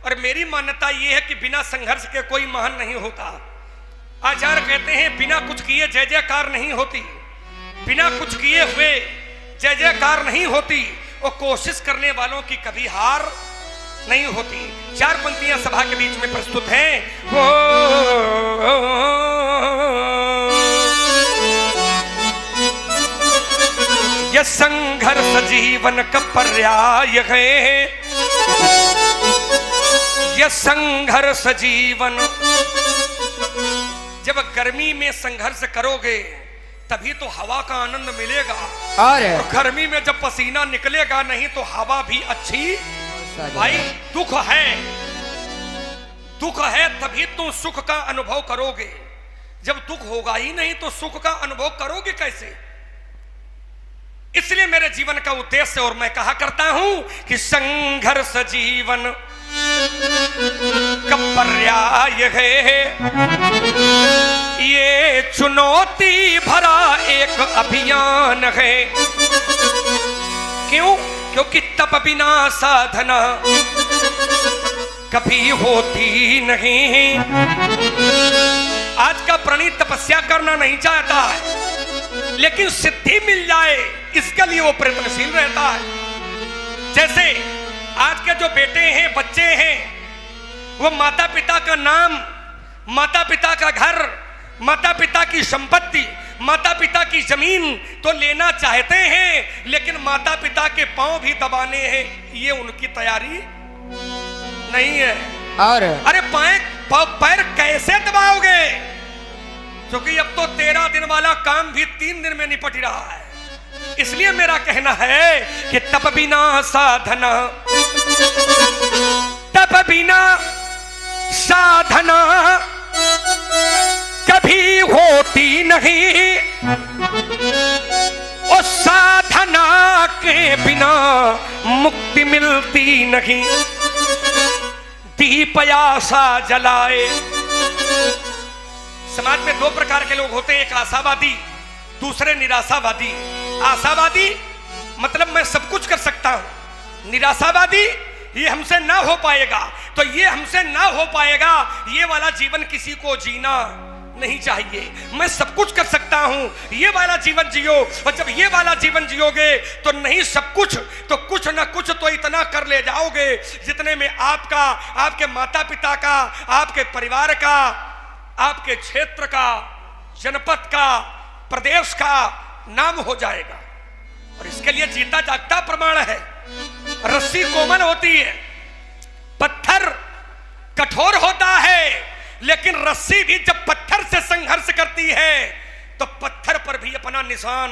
और मेरी मान्यता यह है कि बिना संघर्ष के कोई महान नहीं होता। आचार्य कहते हैं बिना कुछ किए जय जयकार नहीं होती, बिना कुछ किए हुए जय जयकार नहीं होती, और कोशिश करने वालों की कभी हार नहीं होती। 4 पंक्तियां सभा के बीच में प्रस्तुत हैं। यह संघर्ष जीवन का पर्याय है, यह संघर्ष जीवन। जब गर्मी में संघर्ष करोगे तभी तो हवा का आनंद मिलेगा, और गर्मी में जब पसीना निकलेगा नहीं तो हवा भी अच्छी। भाई दुख है तभी तुम सुख का अनुभव करोगे। जब दुख होगा ही नहीं तो सुख का अनुभव करोगे कैसे? इसलिए मेरे जीवन का उद्देश्य, और मैं कहा करता हूं कि संघर्ष जीवन का पर्याय है, ये चुनौती भरा एक अभियान है। क्यों? क्योंकि तप बिना साधना कभी होती नहीं। आज का प्राणी तपस्या करना नहीं चाहता है, लेकिन सिद्धि मिल जाए इसके लिए वो प्रयत्नशील रहता है। जैसे आज के जो बेटे हैं, बच्चे हैं, वो माता पिता का नाम, माता पिता का घर, माता पिता की संपत्ति, माता पिता की जमीन तो लेना चाहते हैं, लेकिन माता पिता के पांव भी दबाने हैं, ये उनकी तैयारी नहीं है। और अरे पैर कैसे दबाओगे? क्योंकि अब तो 13 दिन वाला काम भी 3 दिन में निपट रहा है। इसलिए मेरा कहना है कि तप बिना साधना, तप बिना साधना कभी होती नहीं, और साधना के बिना मुक्ति मिलती नहीं। दीप आशा जलाए। समाज में 2 प्रकार के लोग होते हैं, एक आशावादी, दूसरे निराशावादी। आशावादी मतलब मैं सब कुछ कर सकता हूं, निराशावादी ये हमसे ना हो पाएगा। तो ये हमसे ना हो पाएगा, ये वाला जीवन किसी को जीना नहीं चाहिए। मैं सब कुछ कर सकता हूं, ये वाला जीवन जियो। और जब ये वाला जीवन जियोगे तो नहीं सब कुछ तो कुछ ना कुछ तो इतना कर ले जाओगे जितने में आपका, आपके माता पिता का, आपके परिवार का, आपके क्षेत्र का, जनपद का, प्रदेश का नाम हो जाएगा। और इसके लिए जीता जागता प्रमाण है। रस्सी कोमल होती है, पत्थर कठोर होता है, लेकिन रस्सी भी जब पत्थर से संघर्ष करती है तो पत्थर पर भी अपना निशान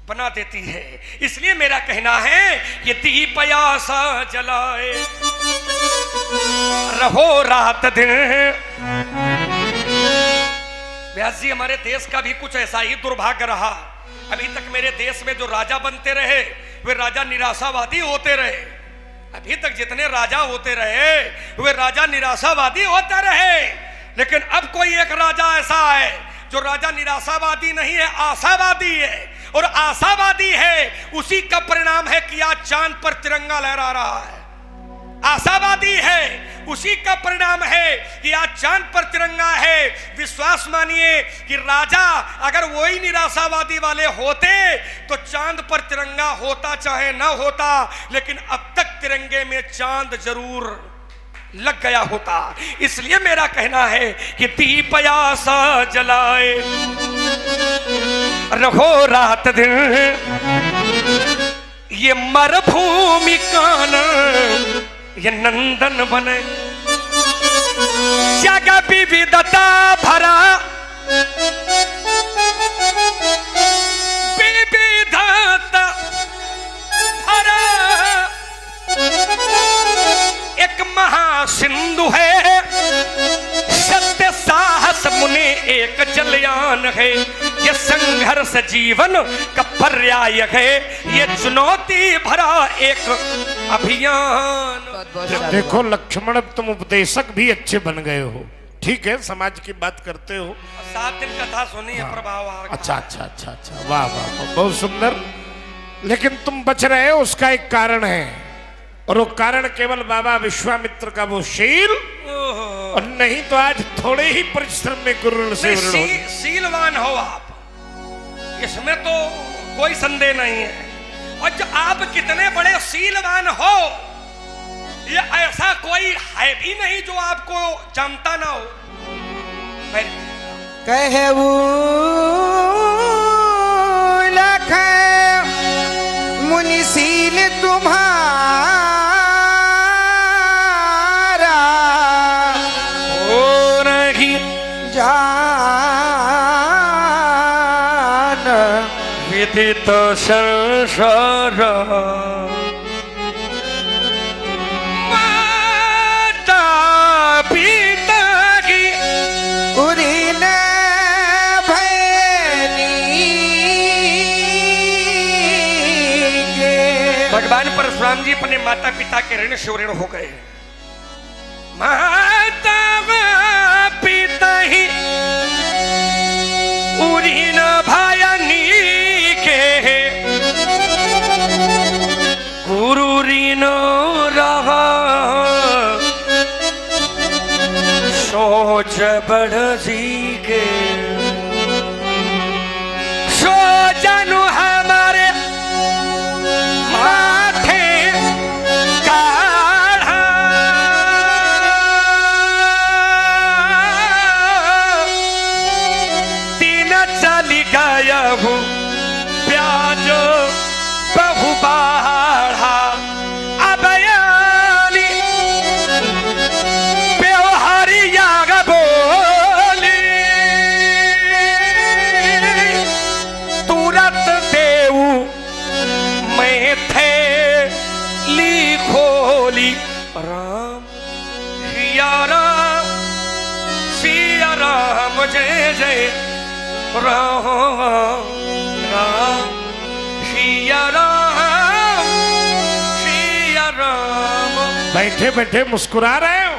बना देती है। इसलिए मेरा कहना है कि दीप आशा जलाए, रहो रात दिन। व्यास जी, हमारे देश का भी कुछ ऐसा ही दुर्भाग्य रहा। अभी तक मेरे देश में जो राजा बनते रहे वे राजा निराशावादी होते रहे। अभी तक जितने राजा होते रहे वे राजा निराशावादी होते रहे। लेकिन अब कोई एक राजा ऐसा है जो राजा निराशावादी नहीं है, आशावादी है। और आशावादी है, उसी का परिणाम है कि आज चांद पर तिरंगा लहरा रहा है। आशावादी है, उसी का परिणाम है कि आज चांद पर तिरंगा है। विश्वास मानिए कि राजा अगर वही निराशावादी वाले होते तो चांद पर तिरंगा होता चाहे ना होता, लेकिन अब तक तिरंगे में चांद जरूर लग गया होता। इसलिए मेरा कहना है कि दीप आशा जलाए, रहो रात दिन। ये मरुभूमि कान ये नंदन बने, जग विविधता भरा विविधता भरा एक महासिंधु है। सत्य साहस मुनि एक जलयान है। ये संघर्ष जीवन का पर्याय है, ये चुनौती भरा एक अभियान। देखो लक्ष्मण, तुम उपदेशक भी अच्छे बन गए हो, ठीक है, समाज की बात करते हो। 7 दिन कथा सुनी है प्रभाव। अच्छा अच्छा अच्छा अच्छा, वाह वाह वाह, बहुत सुंदर। लेकिन तुम बच रहे हो, उसका एक कारण है, और वो कारण केवल बाबा विश्वामित्र का वो शील, और नहीं तो आज थोड़े ही परिश्रम में गुरु से शीलवान हो आप, इसमें तो कोई संदेह नहीं है। और जो आप कितने बड़े शीलवान हो, ये ऐसा कोई है भी नहीं जो आपको जानता ना हो। कहू लख मुनिशील तुम्हारा हो नहीं जान विदित संसार। भगवान परशुराम जी अपने माता पिता के ऋण से ऋण हो गए। माता पिता ही उऋण भयनी के, गुरु ऋण रहा सोच बढ़ जी के। सो जानू हमारे माथे काढ़ा, तीन चली गया हूँ प्याज बहु बाढ़ा। अब यानी व्यवहारिया बोली, तुरंत देऊ मैं थे ली खोली। राम सिया राम, सिया राम जय जय राम, राम सिया राम, सिया राम। बैठे बैठे मुस्कुरा रहे हो।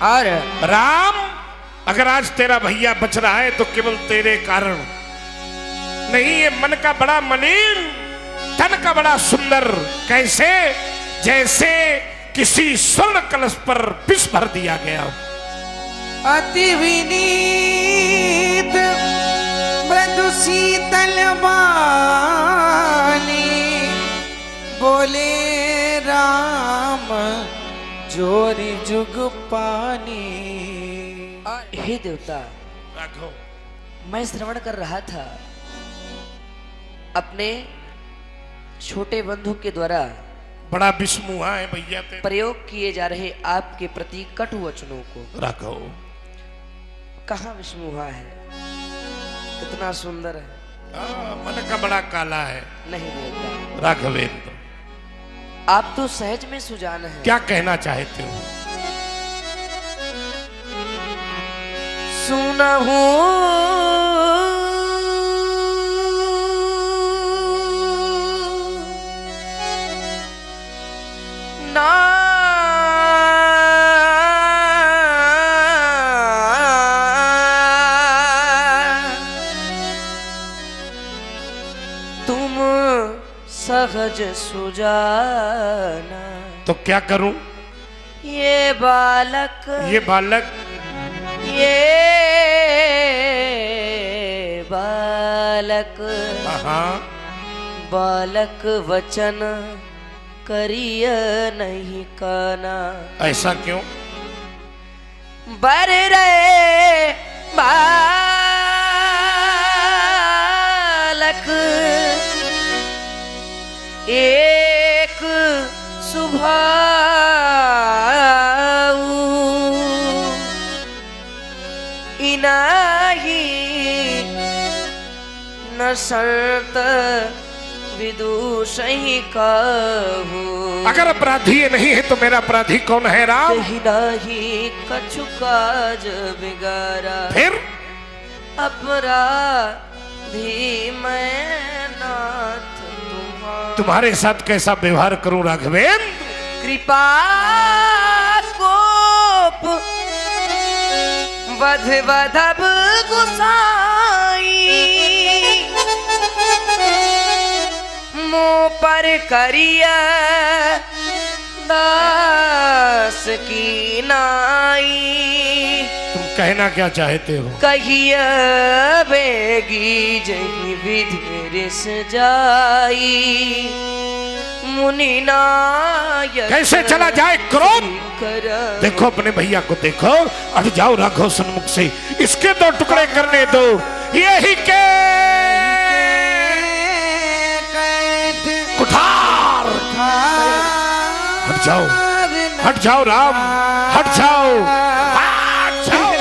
और राम, अगर आज तेरा भैया बच रहा है तो केवल तेरे कारण नहीं। ये मन का बड़ा मलिन, तन का बड़ा सुंदर, कैसे जैसे किसी स्वर्ण कलश पर विष भर दिया गया। अति विनीत मृदु शीतल वाणी, बोले राम जोरी जुग पानी। हे देवता, राघव, मैं श्रवण कर रहा था अपने छोटे बंधु के द्वारा बड़ा विस्मुआ है भैया तेरे। प्रयोग किए जा रहे आपके प्रति कटु वचनों को। राघव, कहाँ विस्मुहा है, कितना सुंदर है। मन का बड़ा काला है। नहीं देवता, राघवेंद्र, आप तो सहज में सुजान है। क्या कहना चाहते हो? सुना हूँ ना तुम सहज सुजाना। तो क्या करूं? ये बालक ये बालक हाँ, बालक वचन करिय नहीं काना। ऐसा क्यों? बर रे बालक एक सुभाऊ, इनाही न शर्त विदुष ही कहूँ। अगर अपराधी ये नहीं है तो मेरा अपराधी कौन है? राम। नहीं कछु काज बिगारा, फिर अपराधी मैं नाथ तुम्हारे साथ कैसा व्यवहार करूं राघवेंद्र? कृपा कोप वध वधब गुसाई मुँह पर करिया दास की नाई। तुम कहना क्या चाहते हो? कहिया बेगी जही विधि सजाई मुनि नायक। कैसे चला जाए क्रोध? देखो अपने भैया को देखो। हट जाओ राघव सन्मुख से, इसके दो टुकड़े करने दो। यही के कुठार। हट जाओ, हट जाओ राम, हट जाओ, हट जाओ।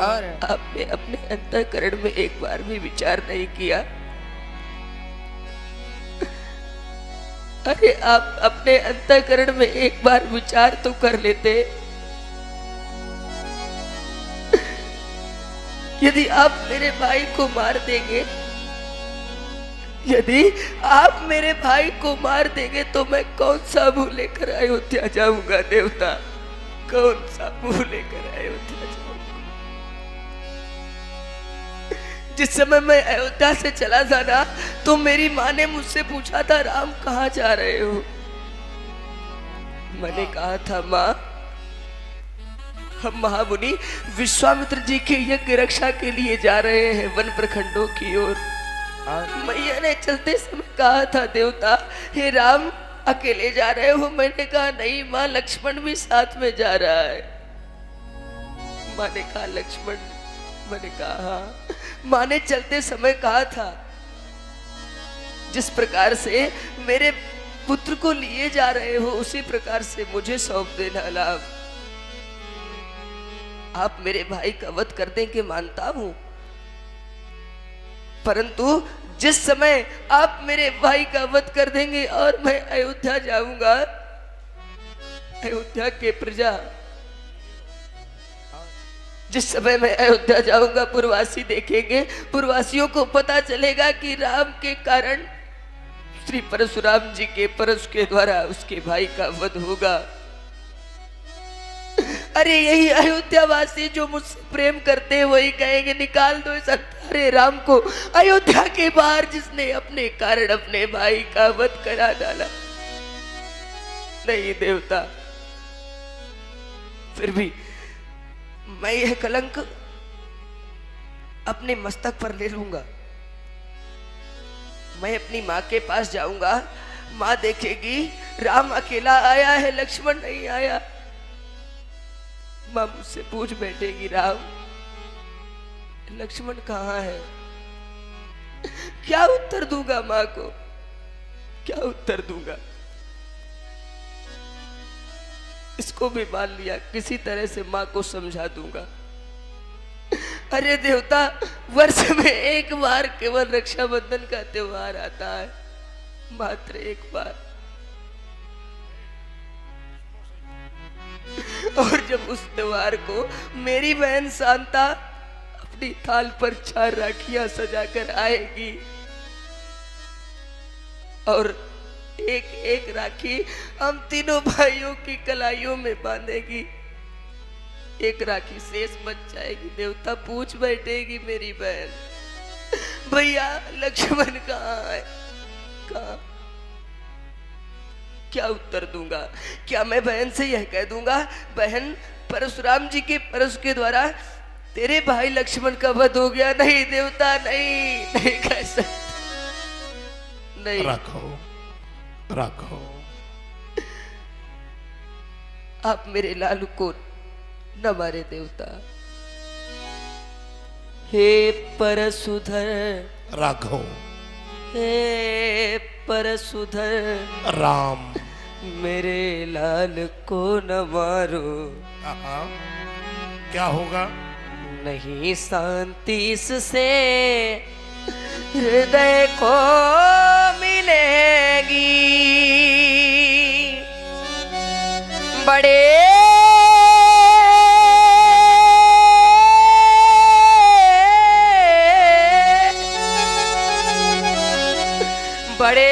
और आपने अपने अंतःकरण में एक बार भी विचार नहीं किया? अरे आप अपने अंतःकरण में एक बार विचार तो कर लेते। यदि आप मेरे भाई को मार देंगे, यदि आप मेरे भाई को मार देंगे तो मैं कौन सा मुंह लेकर अयोध्या जाऊंगा देवता? कौन सा मुंह लेकर अयोध्या जाऊंगा? जिस समय मैं अयोध्या से चला था ना, तो मेरी माँ ने मुझसे पूछा था, राम कहाँ जा रहे हो? मैंने कहा था, माँ हम महामुनि विश्वामित्र जी के यज्ञ रक्षा के लिए जा रहे हैं वन प्रखंडों की ओर। मैया ने चलते समय कहा था, देवता हे राम अकेले जा रहे हो? मैंने कहा नहीं माँ, लक्ष्मण भी साथ में जा रहा है। माँ ने कहा लक्ष्मण? मैंने कहा हाँ। माँ ने चलते समय कहा था, जिस प्रकार से मेरे पुत्र को लिए जा रहे हो उसी प्रकार से मुझे सौंप देना लाभ। आप मेरे भाई का वध कर देंगे मानता हूं, परंतु जिस समय आप मेरे भाई का वध कर देंगे और मैं अयोध्या जाऊंगा, अयोध्या के प्रजा, जिस समय मैं अयोध्या जाऊंगा पुरवासी देखेंगे, पुरवासियों को पता चलेगा कि राम के कारण श्री परशुराम जी के परशु के द्वारा उसके भाई का वध होगा। अरे यही अयोध्या वासी जो मुझसे प्रेम करते हैं वही कहेंगे, निकाल दो इस अरे राम को अयोध्या के बाहर, जिसने अपने कारण अपने भाई का वध करा डाला। नहीं देवता, फिर भी मैं यह कलंक अपने मस्तक पर ले लूंगा। मैं अपनी माँ के पास जाऊंगा, माँ देखेगी राम अकेला आया है, लक्ष्मण नहीं आया। माँ मुझसे पूछ बैठेगी, राम लक्ष्मण कहाँ है? क्या उत्तर दूंगा माँ को? क्या उत्तर दूंगा? इसको भी मान लिया, किसी तरह से माँ को समझा दूंगा। अरे देवता, वर्ष में एक बार केवल रक्षाबंधन का त्योहार आता है, मात्र एक बार। और जब उस त्योहार को मेरी बहन शांता अपनी थाल पर 4 राखियां सजाकर आएगी और एक एक राखी हम तीनों भाइयों की कलाइयों में बांधेगी, एक राखी शेष बच जाएगी। देवता पूछ बैठेगी मेरी बहन, भैया लक्ष्मण कहाँ है? कहाँ? क्या उत्तर दूंगा? क्या मैं बहन से यह कह दूंगा, बहन परशुराम जी के परशु के द्वारा तेरे भाई लक्ष्मण का वध हो गया? नहीं देवता, नहीं, नहीं कह सकते। नहीं, रखो रखो। आप मेरे लालू को न मारे देवता। हे परशुधर राघव, हे परशुधर राम, मेरे लाल को न मारो। क्या होगा? नहीं शांति इससे हृदय को मिलेगी। बड़े बड़े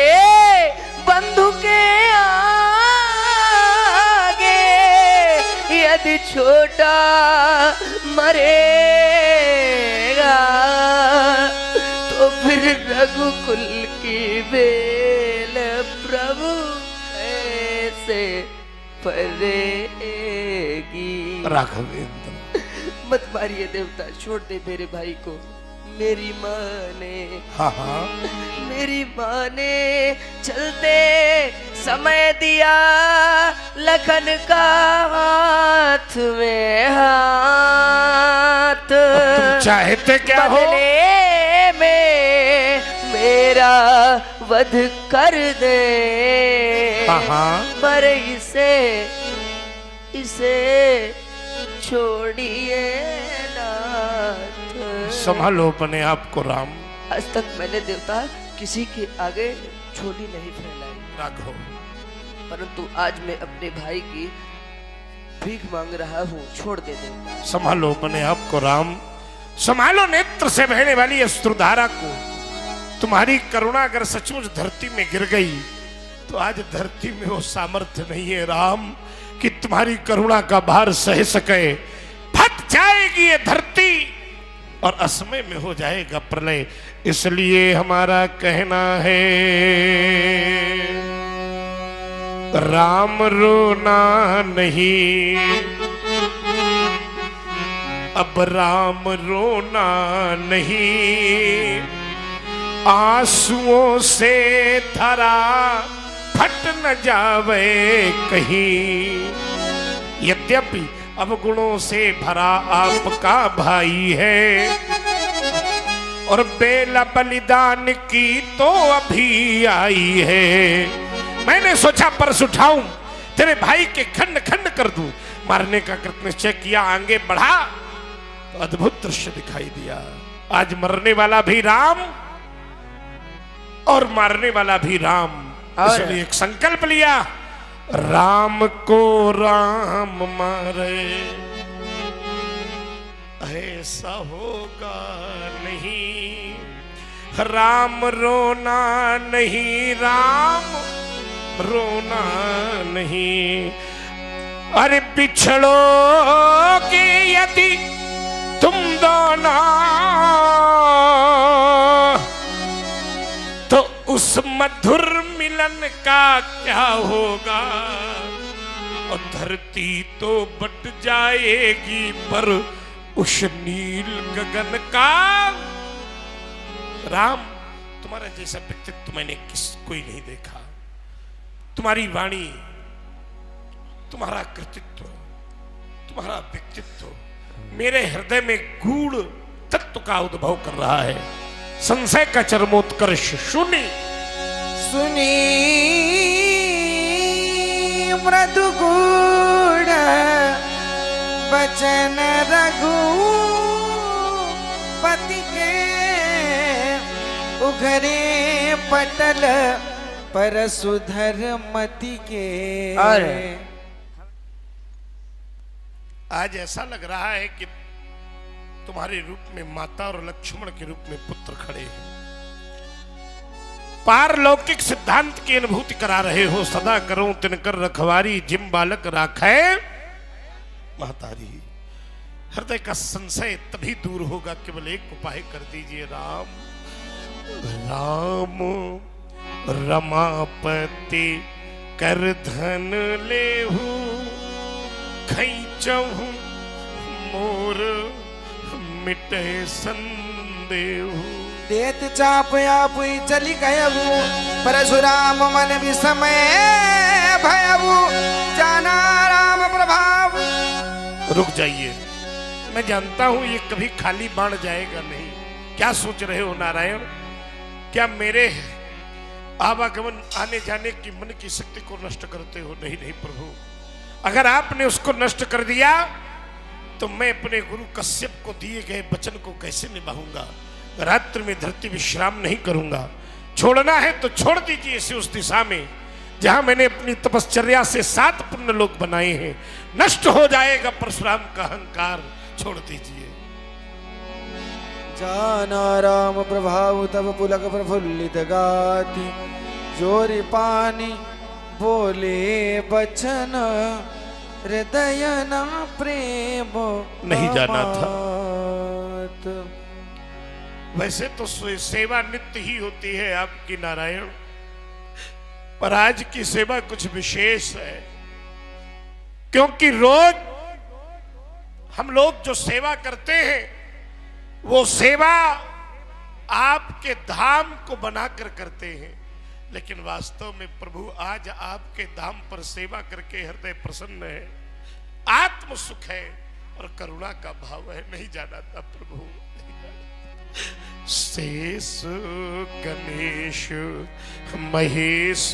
छोटा मरेगा तो फिर रघुकुल की बेल प्रभु कैसे फरेगी। राघवेंद्र मत मारिए देवता, छोड़ दे मेरे भाई को। मेरी माँ ने, हाँ हाँ, मेरी माँ ने चलते समय दिया लखन का हाथ में हाथ। तुम चाहते क्या हो? बदले में मेरा वध कर दे, हाँ हाँ, पर इसे छोड़िए नाथ। संभालो अपने आप को राम। आज तक मैंने देवता किसी के आगे झोली नहीं फैलाई, राघव, परंतु आज मैं अपने भाई की भीख मांग रहा हूँ, छोड़ दे देवता। संभालो अपने आप को राम। संभालो नेत्र से बहने वाली अश्रुधारा को। तुम्हारी करुणा अगर सचमुच धरती में गिर गई तो आज धरती में वो सामर्थ्य नहीं है राम कि तुम्हारी करुणा का भार सह सके। फट जाएगी ये धरती और असमय में हो जाएगा प्रलय। इसलिए हमारा कहना है राम रोना नहीं, अब राम रोना नहीं, आंसुओं से धरा फट न जावे कहीं। यद्यपि अवगुणों से भरा आपका भाई है और बेला बलिदान की तो अभी आई है। मैंने सोचा परस उठाऊं, तेरे भाई के खंड खंड कर दूं। मारने का कृत निश्चय किया, आगे बढ़ा तो अद्भुत दृश्य दिखाई दिया। आज मरने वाला भी राम और मारने वाला भी राम। इसलिए एक संकल्प लिया, राम को राम मारे ऐसा होगा नहीं। राम रोना नहीं, राम रोना नहीं। अरे बिछड़ोगे यदि तुम दोनों तो उस मधुर मिलन का क्या होगा। और धरती तो बट जाएगी पर उस नील गगन का। राम, तुम्हारा जैसा व्यक्तित्व मैंने कोई नहीं देखा। तुम्हारी वाणी, तुम्हारा कृतित्व, तुम्हारा व्यक्तित्व मेरे हृदय में गूढ़ तत्व का उद्भव कर रहा है। संशय का चरमोत्कर्ष सुनी सुनी मृदु गूढ़ बचन रघुपति के उघरे पटल परसुधर मति के। आज ऐसा लग रहा है कि तुम्हारे रूप में माता और लक्ष्मण के रूप में पुत्र खड़े हैं। पारलौकिक सिद्धांत की अनुभूति करा रहे हो। सदा करो तिनकर रखवारी, जिम बालक राखे महतारी। हृदय का संशय तभी दूर होगा, केवल एक उपाय कर दीजिए। राम राम रमापति कर धन लेहू, खैचहु मोर मिटे संदेहू। देत चाप आप चली गयबू, परशुराम मन विस्मय भयबू, जाना राम प्रभाव। रुक जाइए, मैं जानता हूं ये कभी खाली बाण जाएगा नहीं। क्या सोच रहे हो नारायण? क्या मेरे आवागमन आने जाने की मन की शक्ति को नष्ट करते हो? नहीं नहीं प्रभु, अगर आपने उसको नष्ट कर दिया तो मैं अपने गुरु कश्यप को दिए गए वचन को कैसे निभाऊंगा? रात्रि में धरती विश्राम नहीं करूंगा। छोड़ना है तो छोड़ दीजिए इसे उस दिशा में जहां मैंने अपनी तपश्चर्या से 7 पुण्य लोक बनाए हैं। नष्ट हो जाएगा परशुराम का अहंकार, छोड़ दीजिए। जाना राम प्रभाव तब पुलक प्रफुल्लित गाति, जोरि पानी बोले बचन हृदय न प्रेम नहीं जाना था। अमात। वैसे तो सेवा नित्य ही होती है आपकी नारायण, पर आज की सेवा कुछ विशेष है, क्योंकि रोज हम लोग जो सेवा करते हैं वो सेवा आपके धाम को बनाकर करते हैं, लेकिन वास्तव में प्रभु आज आपके धाम पर सेवा करके हृदय प्रसन्न है, आत्म सुख है और करुणा का भाव है। नहीं जाना था प्रभु, नहीं जाना। शेष गणेश महेश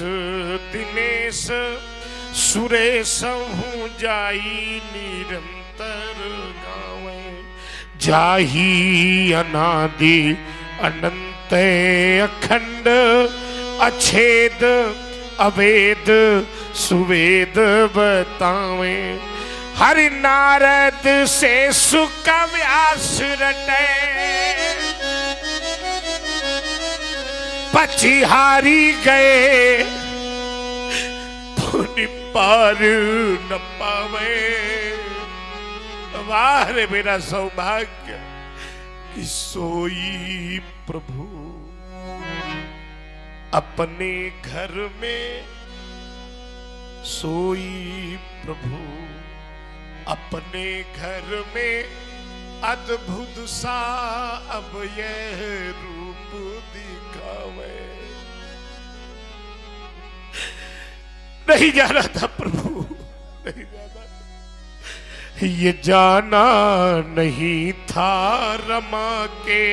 दिनेश सुरेश हूँ जाई निरंतर गावे, जाही अनादि अनंत अखंड अछेद अवेद सुवेद बतावे, हरि नारद से सुख व्यास रटे, पचिहारी गए पुनि पार न पावे। वाह रे मेरा सौभाग्य कि सोई प्रभु अपने घर में, सोई प्रभु अपने घर में अद्भुत सा अब यह रूप दिखावे। नहीं जाना था प्रभु, नहीं जाना, ये जाना नहीं था रमा के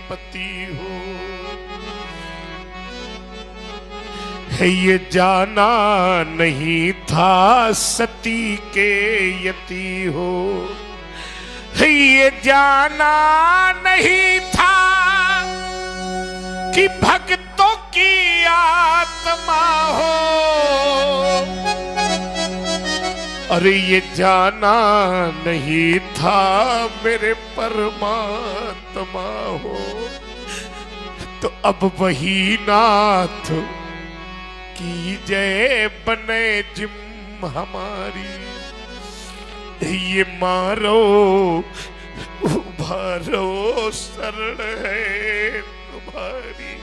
पति हो, ये जाना नहीं था सती के यति हो, ये जाना नहीं था कि भक्तों की आत्मा हो, अरे ये जाना नहीं था मेरे परमात्मा हो। तो अब वही नाथ की जय बने जिम हमारी, ये मारो उभारो शरण है तुम्हारी।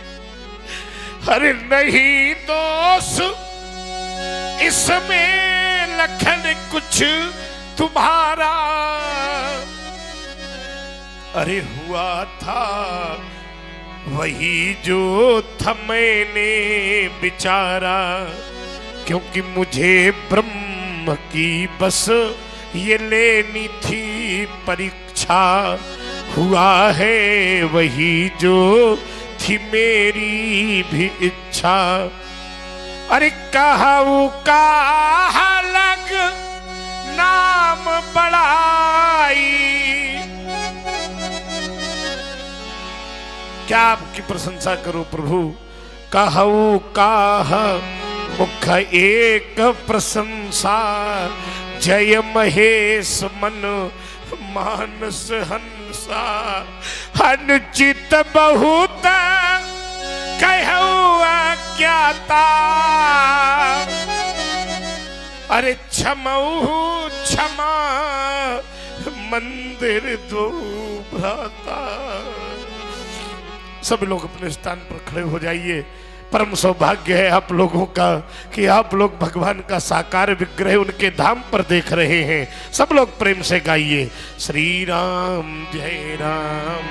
अरे नहीं दोष इसमें लखन कुछ तुम्हारा, अरे हुआ था वही जो था मैंने बिचारा, क्योंकि मुझे ब्रह्म की बस ये लेनी थी परीक्षा, हुआ है वही जो थी मेरी भी इच्छा। अरे कहूँ कहा लग नाम बड़ाई, क्या आपकी प्रशंसा करो प्रभु। कहूँ कहा मुख एक प्रशंसा, जय महेश मन मानस हंसा, अनुचित बहुत कहूँ ज्ञाता, अरे क्षमऊ क्षमा मंदिर दो भ्राता। सब लोग अपने स्थान पर खड़े हो जाइए। परम सौभाग्य है आप लोगों का कि आप लोग भगवान का साकार विग्रह उनके धाम पर देख रहे हैं। सब लोग प्रेम से गाइए, श्री राम जय राम,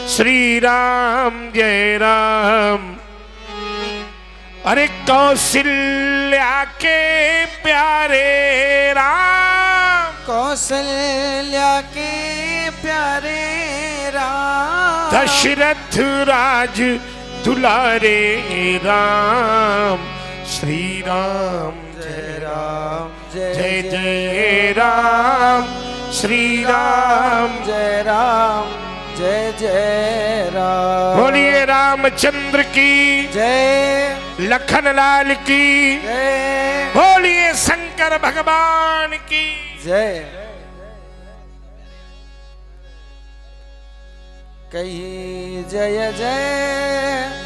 श्री राम जय राम। अरे कौशल्या के प्यारे राम, कौशल्या के प्यारे राम, दशरथ राज दुलारे राम, श्री राम जय राम जय जय राम, श्री राम जय राम जय जय राम। बोलिए रामचंद्र की जय, लखन लाल की जय, बोलिए शंकर भगवान की जय। कही जय जय